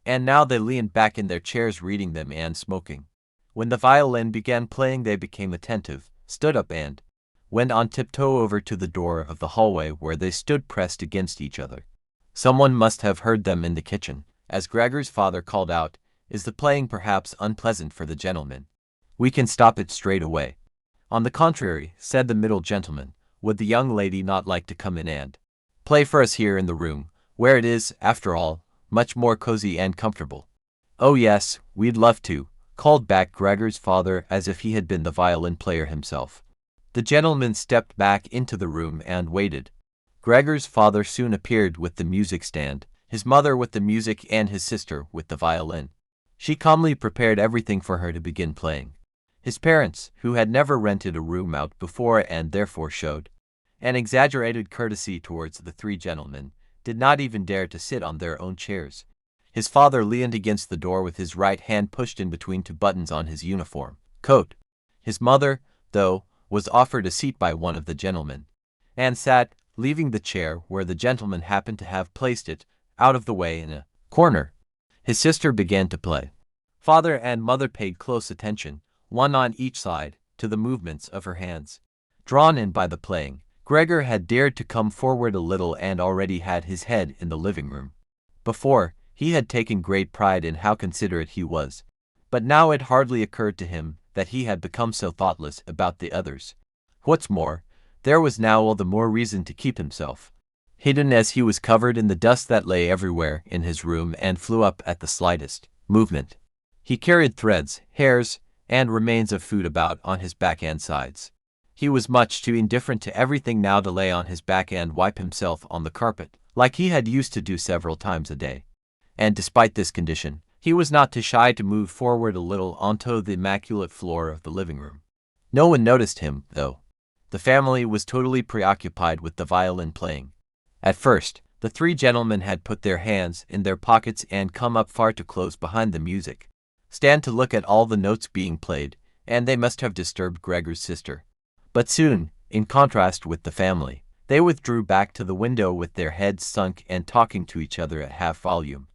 and now they leaned back in their chairs reading them and smoking. When the violin began playing they became attentive, stood up and went on tiptoe over to the door of the hallway where they stood pressed against each other. Someone must have heard them in the kitchen, as Gregor's father called out, "Is the playing perhaps unpleasant for the gentlemen? We can stop it straight away." "On the contrary," said the middle gentleman, "would the young lady not like to come in and play for us here in the room, where it is, after all, much more cozy and comfortable?" "Oh yes, we'd love to," called back Gregor's father as if he had been the violin player himself. The gentleman stepped back into the room and waited. Gregor's father soon appeared with the music stand, his mother with the music and his sister with the violin. She calmly prepared everything for her to begin playing. His parents, who had never rented a room out before and therefore showed an exaggerated courtesy towards the three gentlemen, did not even dare to sit on their own chairs. His father leaned against the door with his right hand pushed in between two buttons on his uniform coat. His mother, though, was offered a seat by one of the gentlemen, and sat, leaving the chair where the gentleman happened to have placed it, out of the way in a corner. His sister began to play. Father and mother paid close attention, one on each side, to the movements of her hands. Drawn in by the playing, Gregor had dared to come forward a little and already had his head in the living room. Before, he had taken great pride in how considerate he was, but now it hardly occurred to him that he had become so thoughtless about the others. What's more, there was now all the more reason to keep himself hidden, as he was covered in the dust that lay everywhere in his room and flew up at the slightest movement. He carried threads, hairs, and remains of food about on his back and sides. He was much too indifferent to everything now to lay on his back and wipe himself on the carpet, like he had used to do several times a day. And despite this condition, he was not too shy to move forward a little onto the immaculate floor of the living room. No one noticed him, though. The family was totally preoccupied with the violin playing. At first, the three gentlemen had put their hands in their pockets and come up far too close behind the music stand to look at all the notes being played, and they must have disturbed Gregor's sister. But soon, in contrast with the family, they withdrew back to the window with their heads sunk and talking to each other at half volume.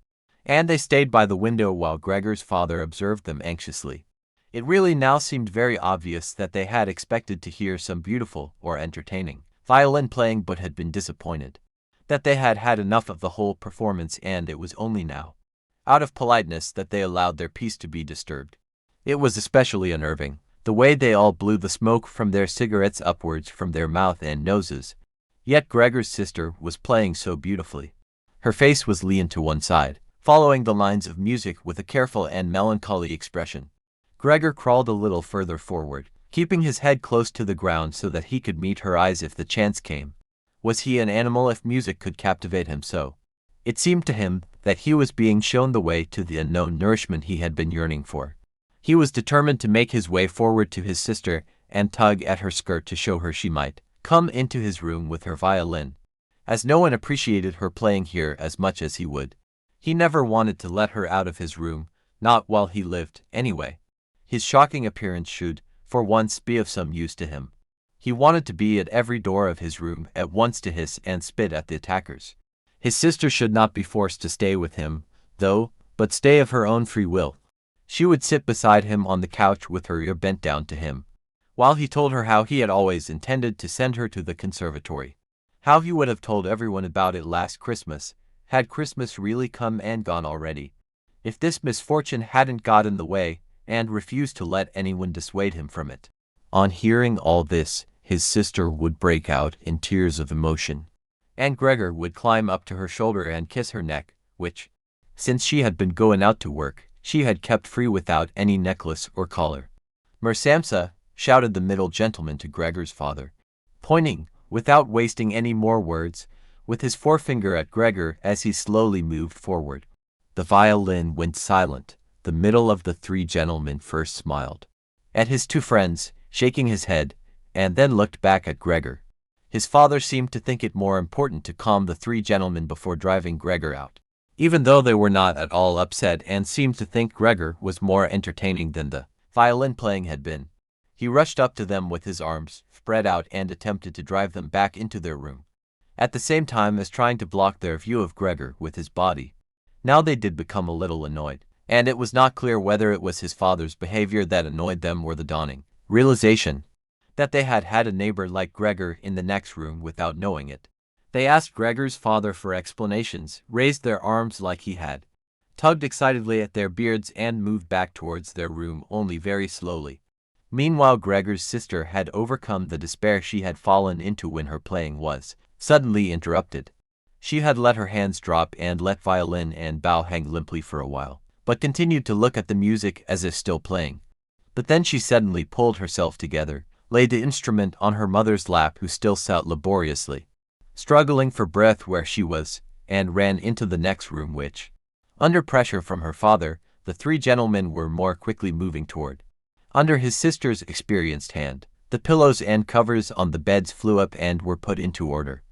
And they stayed by the window while Gregor's father observed them anxiously. It really now seemed very obvious that they had expected to hear some beautiful or entertaining violin playing but had been disappointed. That they had had enough of the whole performance, and it was only now, out of politeness, that they allowed their peace to be disturbed. It was especially unnerving, the way they all blew the smoke from their cigarettes upwards from their mouth and noses. Yet Gregor's sister was playing so beautifully. Her face was leaned to one side, following the lines of music with a careful and melancholy expression. Gregor crawled a little further forward, keeping his head close to the ground so that he could meet her eyes if the chance came. Was he an animal if music could captivate him so? It seemed to him that he was being shown the way to the unknown nourishment he had been yearning for. He was determined to make his way forward to his sister and tug at her skirt to show her she might come into his room with her violin. As no one appreciated her playing here as much as he would, he never wanted to let her out of his room, not while he lived, anyway. His shocking appearance should, for once, be of some use to him. He wanted to be at every door of his room at once to hiss and spit at the attackers. His sister should not be forced to stay with him, though, but stay of her own free will. She would sit beside him on the couch with her ear bent down to him, while he told her how he had always intended to send her to the conservatory, how he would have told everyone about it last Christmas, had Christmas really come and gone already, if this misfortune hadn't got in the way, and refused to let anyone dissuade him from it. On hearing all this, his sister would break out in tears of emotion, and Gregor would climb up to her shoulder and kiss her neck, which, since she had been going out to work, she had kept free without any necklace or collar. Samsa, shouted the middle gentleman to Gregor's father, pointing, without wasting any more words, with his forefinger at Gregor as he slowly moved forward. The violin went silent. The middle of the three gentlemen first smiled at his two friends, shaking his head, and then looked back at Gregor. His father seemed to think it more important to calm the three gentlemen before driving Gregor out, even though they were not at all upset and seemed to think Gregor was more entertaining than the violin playing had been. He rushed up to them with his arms spread out and attempted to drive them back into their room, at the same time as trying to block their view of Gregor with his body. Now they did become a little annoyed, and it was not clear whether it was his father's behavior that annoyed them or the dawning realization that they had had a neighbor like Gregor in the next room without knowing it. They asked Gregor's father for explanations, raised their arms like he had, tugged excitedly at their beards, and moved back towards their room only very slowly. Meanwhile, Gregor's sister had overcome the despair she had fallen into when her playing was suddenly interrupted. She had let her hands drop and let violin and bow hang limply for a while, but continued to look at the music as if still playing. But then she suddenly pulled herself together, laid the instrument on her mother's lap, who still sat laboriously, struggling for breath where she was, and ran into the next room which, under pressure from her father, the three gentlemen were more quickly moving toward. Under his sister's experienced hand, the pillows and covers on the beds flew up and were put into order.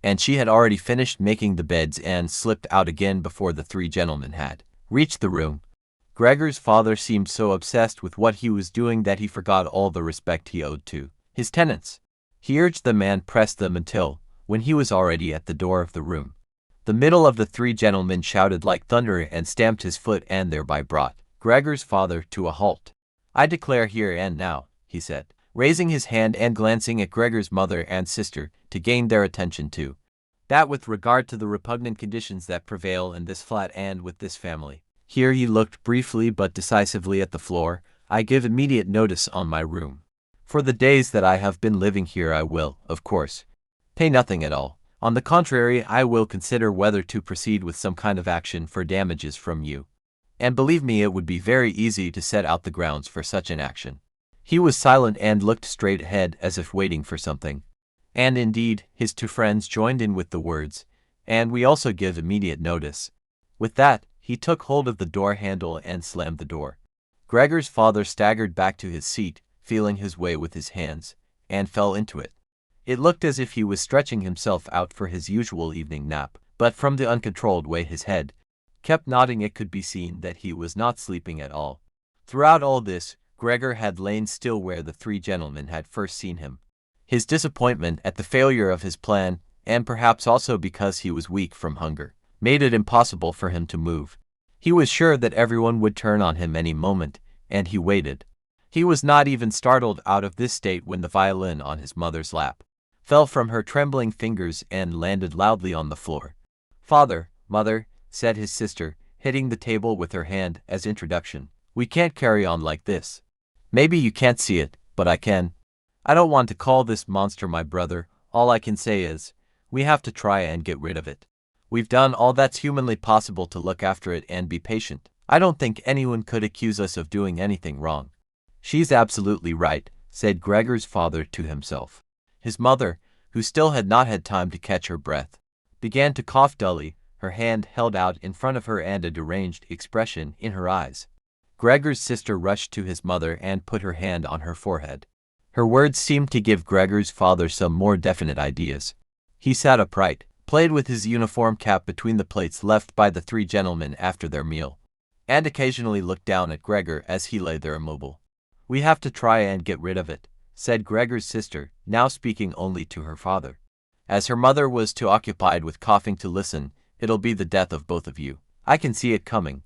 And she had already finished making the beds and slipped out again before the three gentlemen had reached the room. Gregor's father seemed so obsessed with what he was doing that he forgot all the respect he owed to his tenants. He urged them and pressed them until, when he was already at the door of the room, the middle of the three gentlemen shouted like thunder and stamped his foot and thereby brought Gregor's father to a halt. "I declare here and now," he said, raising his hand and glancing at Gregor's mother and sister to gain their attention too, "that with regard to the repugnant conditions that prevail in this flat and with this family," here he looked briefly but decisively at the floor, "I give immediate notice on my room. For the days that I have been living here I will, of course, pay nothing at all. On the contrary, I will consider whether to proceed with some kind of action for damages from you. And believe me, it would be very easy to set out the grounds for such an action." He was silent and looked straight ahead as if waiting for something. And indeed, his two friends joined in with the words, "And we also give immediate notice." With that, he took hold of the door handle and slammed the door. Gregor's father staggered back to his seat, feeling his way with his hands, and fell into it. It looked as if he was stretching himself out for his usual evening nap, but from the uncontrolled way his head kept nodding it could be seen that he was not sleeping at all. Throughout all this, Gregor had lain still where the three gentlemen had first seen him. His disappointment at the failure of his plan, and perhaps also because he was weak from hunger, made it impossible for him to move. He was sure that everyone would turn on him any moment, and he waited. He was not even startled out of this state when the violin on his mother's lap fell from her trembling fingers and landed loudly on the floor. "Father, mother," said his sister, hitting the table with her hand as introduction, "we can't carry on like this. Maybe you can't see it, but I can. I don't want to call this monster my brother. All I can say is, we have to try and get rid of it. We've done all that's humanly possible to look after it and be patient. I don't think anyone could accuse us of doing anything wrong." "She's absolutely right," said Gregor's father to himself. His mother, who still had not had time to catch her breath, began to cough dully, her hand held out in front of her and a deranged expression in her eyes. Gregor's sister rushed to his mother and put her hand on her forehead. Her words seemed to give Gregor's father some more definite ideas. He sat upright, played with his uniform cap between the plates left by the three gentlemen after their meal, and occasionally looked down at Gregor as he lay there immobile. "We have to try and get rid of it," said Gregor's sister, now speaking only to her father. As her mother was too occupied with coughing to listen, "It'll be the death of both of you. I can see it coming.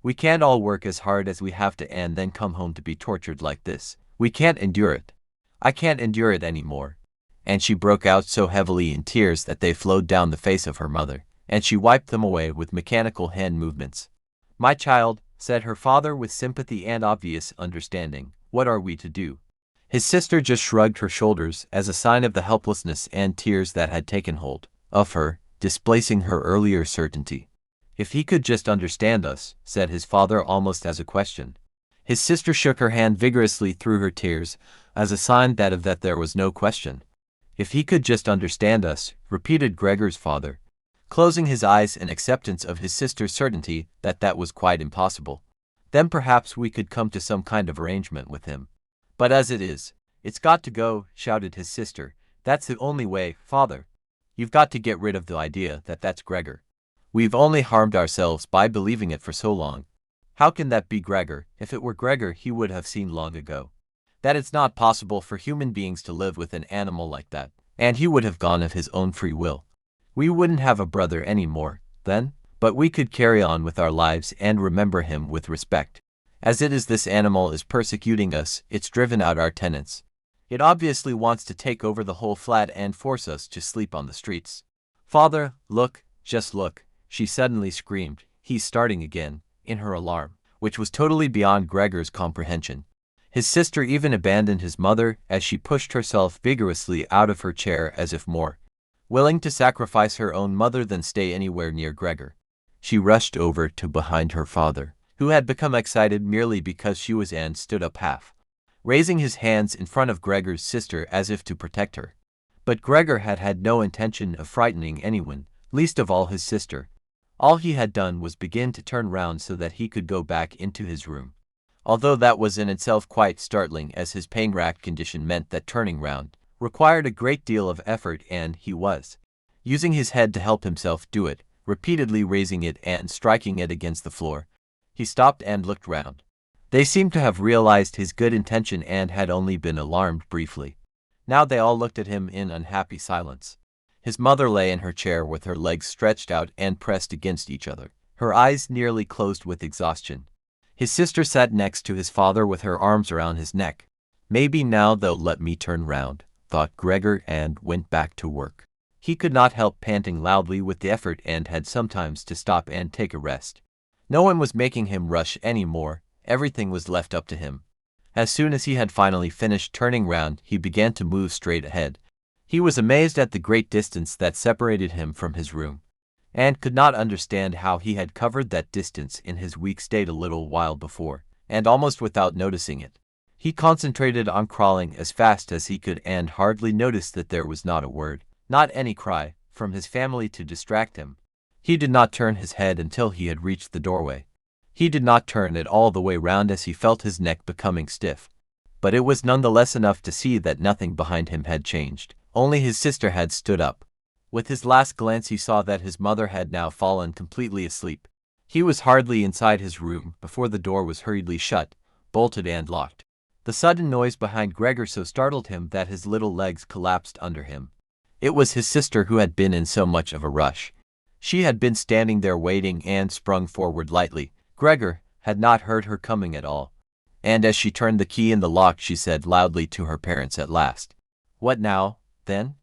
We can't all work as hard as we have to and then come home to be tortured like this. We can't endure it. I can't endure it any more." And she broke out so heavily in tears that they flowed down the face of her mother, and she wiped them away with mechanical hand movements. "My child," said her father with sympathy and obvious understanding, "what are we to do?" His sister just shrugged her shoulders as a sign of the helplessness and tears that had taken hold of her, displacing her earlier certainty. "If he could just understand us," said his father almost as a question. His sister shook her hand vigorously through her tears, as a sign that there was no question. "If he could just understand us," repeated Gregor's father, closing his eyes in acceptance of his sister's certainty that was quite impossible. "Then perhaps we could come to some kind of arrangement with him. But as it is, it's got to go," shouted his sister. "That's the only way, father. You've got to get rid of the idea that that's Gregor. We've only harmed ourselves by believing it for so long. How can that be Gregor? If it were Gregor, he would have seen long ago that it's not possible for human beings to live with an animal like that, and he would have gone of his own free will. We wouldn't have a brother any more, then, but we could carry on with our lives and remember him with respect. As it is, this animal is persecuting us, it's driven out our tenants. It obviously wants to take over the whole flat and force us to sleep on the streets. Father, look, just look," she suddenly screamed, he starting again, in her alarm, which was totally beyond Gregor's comprehension. His sister even abandoned his mother as she pushed herself vigorously out of her chair as if more willing to sacrifice her own mother than stay anywhere near Gregor. She rushed over to behind her father, who had become excited merely because she was and stood up half, raising his hands in front of Gregor's sister as if to protect her. But Gregor had had no intention of frightening anyone, least of all his sister. All he had done was begin to turn round so that he could go back into his room. Although that was in itself quite startling, as his pain-racked condition meant that turning round required a great deal of effort, and he was using his head to help himself do it, repeatedly raising it and striking it against the floor. He stopped and looked round. They seemed to have realized his good intention and had only been alarmed briefly. Now they all looked at him in unhappy silence. His mother lay in her chair with her legs stretched out and pressed against each other, her eyes nearly closed with exhaustion. His sister sat next to his father with her arms around his neck. Maybe now they'll let me turn round, thought Gregor, and went back to work. He could not help panting loudly with the effort and had sometimes to stop and take a rest. No one was making him rush any more, everything was left up to him. As soon as he had finally finished turning round, he began to move straight ahead. He was amazed at the great distance that separated him from his room, and could not understand how he had covered that distance in his weak state a little while before, and almost without noticing it. He concentrated on crawling as fast as he could and hardly noticed that there was not a word, not any cry, from his family to distract him. He did not turn his head until he had reached the doorway. He did not turn it all the way round as he felt his neck becoming stiff. But it was none the less enough to see that nothing behind him had changed, only his sister had stood up. With his last glance he saw that his mother had now fallen completely asleep. He was hardly inside his room before the door was hurriedly shut, bolted and locked. The sudden noise behind Gregor so startled him that his little legs collapsed under him. It was his sister who had been in so much of a rush. She had been standing there waiting and sprung forward lightly. Gregor had not heard her coming at all, and as she turned the key in the lock she said loudly to her parents at last, "What now, then?"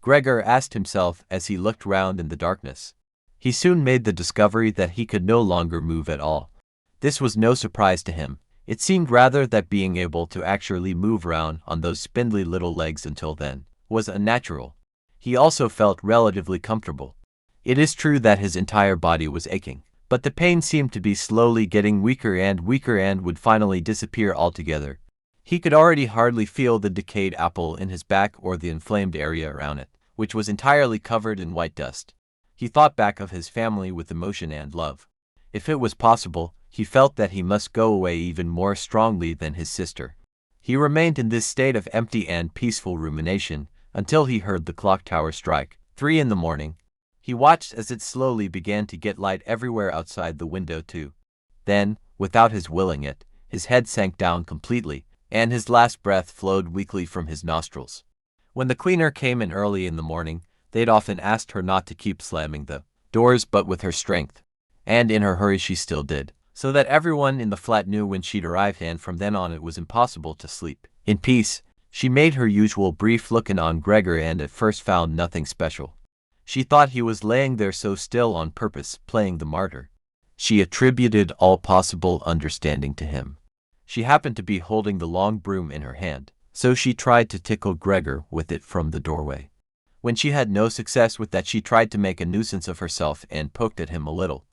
Gregor asked himself as he looked round in the darkness. He soon made the discovery that he could no longer move at all. This was no surprise to him. It seemed rather that being able to actually move round on those spindly little legs until then was unnatural. He also felt relatively comfortable. It is true that his entire body was aching, but the pain seemed to be slowly getting weaker and would finally disappear altogether. He could already hardly feel the decayed apple in his back or the inflamed area around it, which was entirely covered in white dust. He thought back of his family with emotion and love. If it was possible, he felt that he must go away even more strongly than his sister. He remained in this state of empty and peaceful rumination until he heard the clock tower strike 3 in the morning. He watched as it slowly began to get light everywhere outside the window too. Then, without his willing it, his head sank down completely, and his last breath flowed weakly from his nostrils. When the cleaner came in early in the morning, they'd often asked her not to keep slamming the doors, but with her strength, and in her hurry she still did, so that everyone in the flat knew when she'd arrived, and from then on it was impossible to sleep in peace. She made her usual brief look in on Gregor and at first found nothing special. She thought he was laying there so still on purpose, playing the martyr. She attributed all possible understanding to him. She happened to be holding the long broom in her hand, so she tried to tickle Gregor with it from the doorway. When she had no success with that, she tried to make a nuisance of herself and poked at him a little.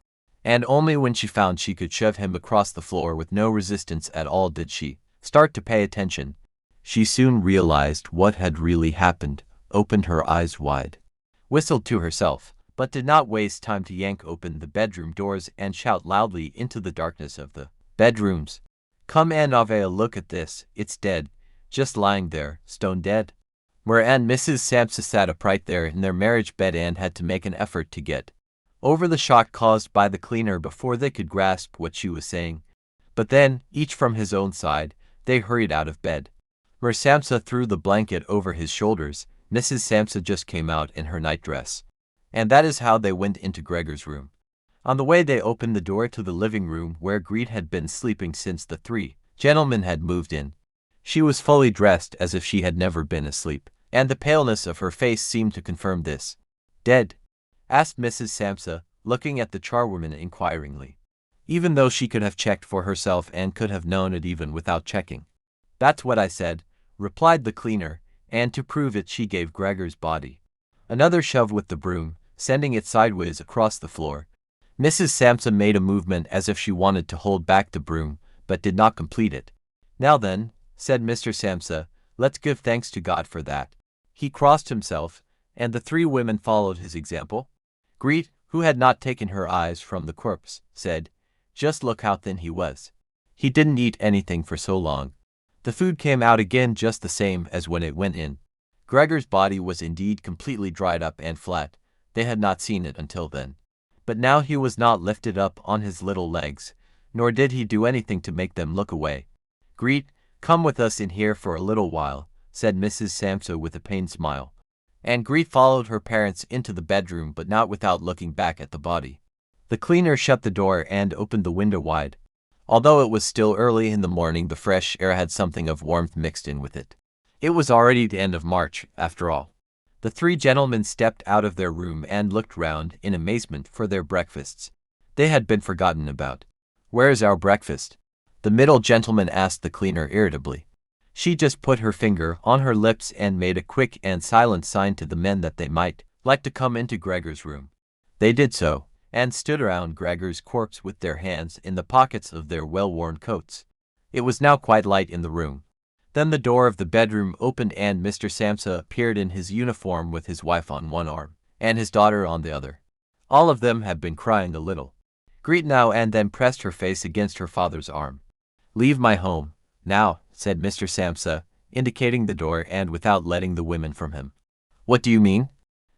And only when she found she could shove him across the floor with no resistance at all did she start to pay attention. She soon realized what had really happened, opened her eyes wide, whistled to herself, but did not waste time to yank open the bedroom doors and shout loudly into the darkness of the bedrooms, "Come and have a look at this, it's dead, just lying there, stone dead." Where and Mrs. Samsa sat upright there in their marriage bed and had to make an effort to get over the shock caused by the cleaner before they could grasp what she was saying. But then, each from his own side, they hurried out of bed. Where Samsa threw the blanket over his shoulders, Mrs. Samsa just came out in her nightdress. And that is how they went into Gregor's room. On the way they opened the door to the living room where Greed had been sleeping since the 3 gentlemen had moved in. She was fully dressed as if she had never been asleep, and the paleness of her face seemed to confirm this. "Dead?" asked Mrs. Samsa, looking at the charwoman inquiringly, even though she could have checked for herself and could have known it even without checking. "That's what I said," replied the cleaner, and to prove it she gave Gregor's body another shove with the broom, sending it sideways across the floor. Mrs. Samsa made a movement as if she wanted to hold back the broom, but did not complete it. "Now then," said Mr. Samsa, "let's give thanks to God for that." He crossed himself, and the 3 women followed his example. Greet, who had not taken her eyes from the corpse, said, "Just look how thin he was. He didn't eat anything for so long." The food came out again just the same as when it went in. Gregor's body was indeed completely dried up and flat. They had not seen it until then. But now he was not lifted up on his little legs, nor did he do anything to make them look away. "Greet, come with us in here for a little while," said Mrs. Samsa with a pained smile. And Greet followed her parents into the bedroom, but not without looking back at the body. The cleaner shut the door and opened the window wide. Although it was still early in the morning, the fresh air had something of warmth mixed in with it. It was already the end of March, after all. The three gentlemen stepped out of their room and looked round in amazement for their breakfasts. They had been forgotten about. "Where's our breakfast?" the middle gentleman asked the cleaner irritably. She just put her finger on her lips and made a quick and silent sign to the men that they might like to come into Gregor's room. They did so, and stood around Gregor's corpse with their hands in the pockets of their well-worn coats. It was now quite light in the room. Then the door of the bedroom opened and Mr. Samsa appeared in his uniform with his wife on one arm, and his daughter on the other. All of them had been crying a little. Greet now and then pressed her face against her father's arm. "Leave my home, now," said Mr. Samsa, indicating the door and without letting the women from him. "What do you mean?"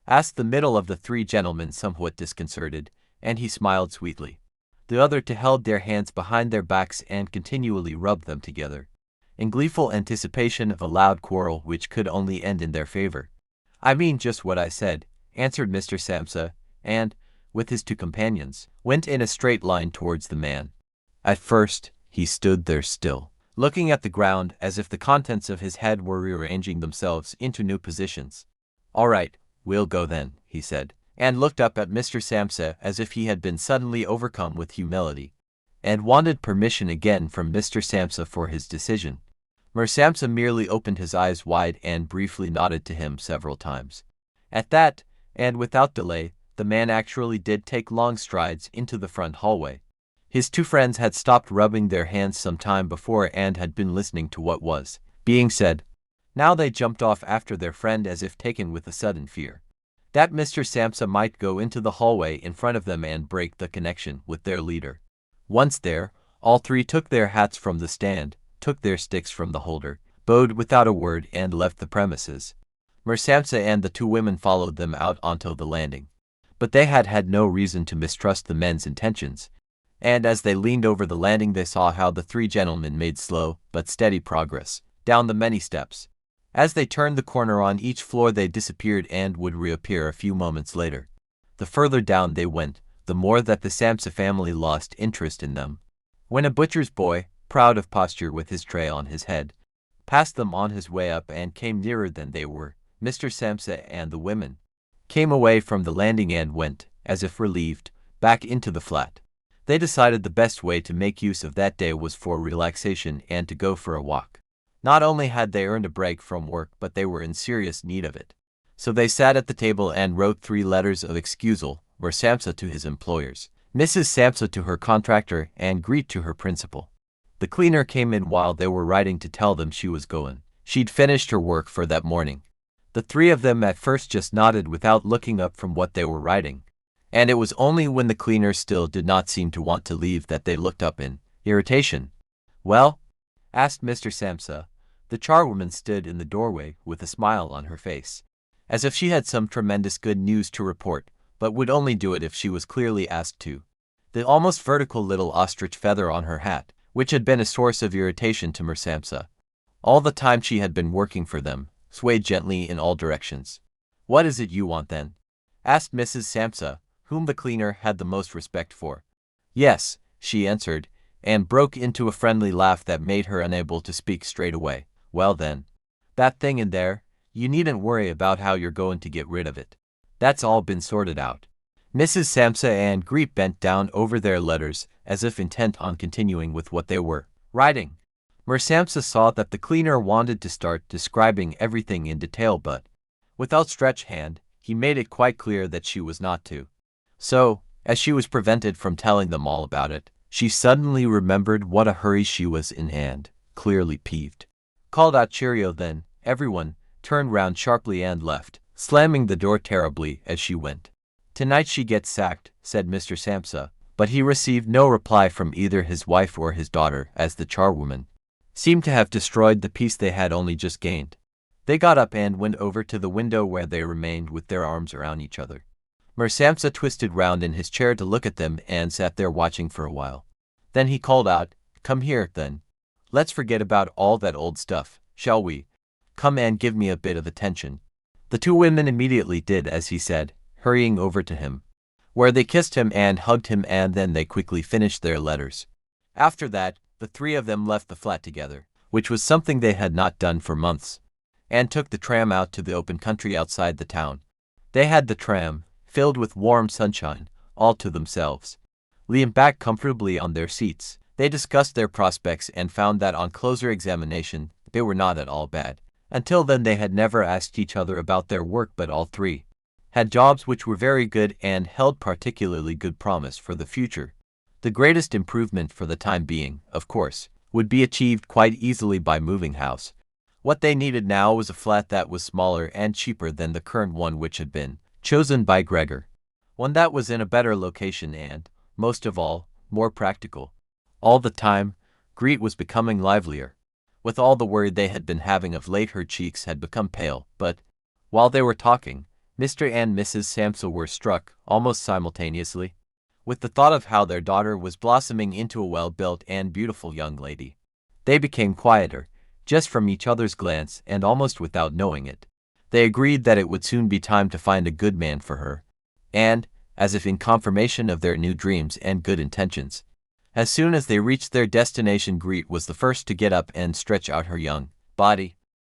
asked the middle of the three gentlemen, somewhat disconcerted, and he smiled sweetly. The other two held their hands behind their backs and continually rubbed them together, in gleeful anticipation of a loud quarrel which could only end in their favor. "I mean just what I said," answered Mr. Samsa, and, with his two companions, went in a straight line towards the man. At first, he stood there still, looking at the ground as if the contents of his head were rearranging themselves into new positions. "All right, we'll go then," he said, and looked up at Mr. Samsa as if he had been suddenly overcome with humility, and wanted permission again from Mr. Samsa for his decision. Samsa merely opened his eyes wide and briefly nodded to him several times. At that, and without delay, the man actually did take long strides into the front hallway. His two friends had stopped rubbing their hands some time before and had been listening to what was being said. Now they jumped off after their friend as if taken with a sudden fear that Mr. Samsa might go into the hallway in front of them and break the connection with their leader. Once there, all three took their hats from the stand, took their sticks from the holder, bowed without a word, and left the premises. Samsa and the two women followed them out onto the landing. But they had had no reason to mistrust the men's intentions, and as they leaned over the landing they saw how the three gentlemen made slow but steady progress down the many steps. As they turned the corner on each floor they disappeared and would reappear a few moments later. The further down they went, the more that the Samsa family lost interest in them. When a butcher's boy, proud of posture with his tray on his head, passed them on his way up and came nearer than they were, Mr. Samsa and the women came away from the landing and went, as if relieved, back into the flat. They decided the best way to make use of that day was for relaxation and to go for a walk. Not only had they earned a break from work, but they were in serious need of it. So they sat at the table and wrote 3 letters of excusal, Samsa to his employers, Mrs. Samsa to her contractor, and Greet to her principal. The cleaner came in while they were writing to tell them she was going. She'd finished her work for that morning. The 3 of them at first just nodded without looking up from what they were writing, and it was only when the cleaner still did not seem to want to leave that they looked up in irritation. "Well?" asked Mr. Samsa. The charwoman stood in the doorway with a smile on her face, as if she had some tremendous good news to report, but would only do it if she was clearly asked to. The almost vertical little ostrich feather on her hat, which had been a source of irritation to Samsa all the time she had been working for them, swayed gently in all directions. "What is it you want then?" asked Mrs. Samsa, whom the cleaner had the most respect for. "Yes," she answered, and broke into a friendly laugh that made her unable to speak straight away. "Well then, that thing in there, you needn't worry about how you're going to get rid of it. That's all been sorted out." Mrs. Samsa and Greet bent down over their letters as if intent on continuing with what they were writing. Samsa saw that the cleaner wanted to start describing everything in detail, but, with outstretched hand, he made it quite clear that she was not to. So, as she was prevented from telling them all about it, she suddenly remembered what a hurry she was in and, clearly peeved, called out "Cheerio!" Then everyone turned round sharply and left, slamming the door terribly as she went. "Tonight she gets sacked," said Mr. Samsa, but he received no reply from either his wife or his daughter, as the charwoman seemed to have destroyed the peace they had only just gained. They got up and went over to the window, where they remained with their arms around each other. Mr. Samsa twisted round in his chair to look at them and sat there watching for a while. Then he called out, "Come here, then. Let's forget about all that old stuff, shall we? Come and give me a bit of attention." The two women immediately did as he said, hurrying over to him, where they kissed him and hugged him, and then they quickly finished their letters. After that, the three of them left the flat together, which was something they had not done for months, and took the tram out to the open country outside the town. They had the tram, filled with warm sunshine, all to themselves. Leaning back comfortably on their seats, they discussed their prospects and found that on closer examination, they were not at all bad. Until then they had never asked each other about their work, but all three had jobs which were very good and held particularly good promise for the future. The greatest improvement for the time being, of course, would be achieved quite easily by moving house. What they needed now was a flat that was smaller and cheaper than the current one which had been chosen by Gregor. One that was in a better location and, most of all, more practical. All the time, Greet was becoming livelier. With all the worry they had been having of late, her cheeks had become pale, but, while they were talking, Mr. and Mrs. Samsa were struck, almost simultaneously, with the thought of how their daughter was blossoming into a well-built and beautiful young lady. They became quieter, just from each other's glance, and almost without knowing it. They agreed that it would soon be time to find a good man for her, and, as if in confirmation of their new dreams and good intentions, as soon as they reached their destination, Greet was the first to get up and stretch out her young body,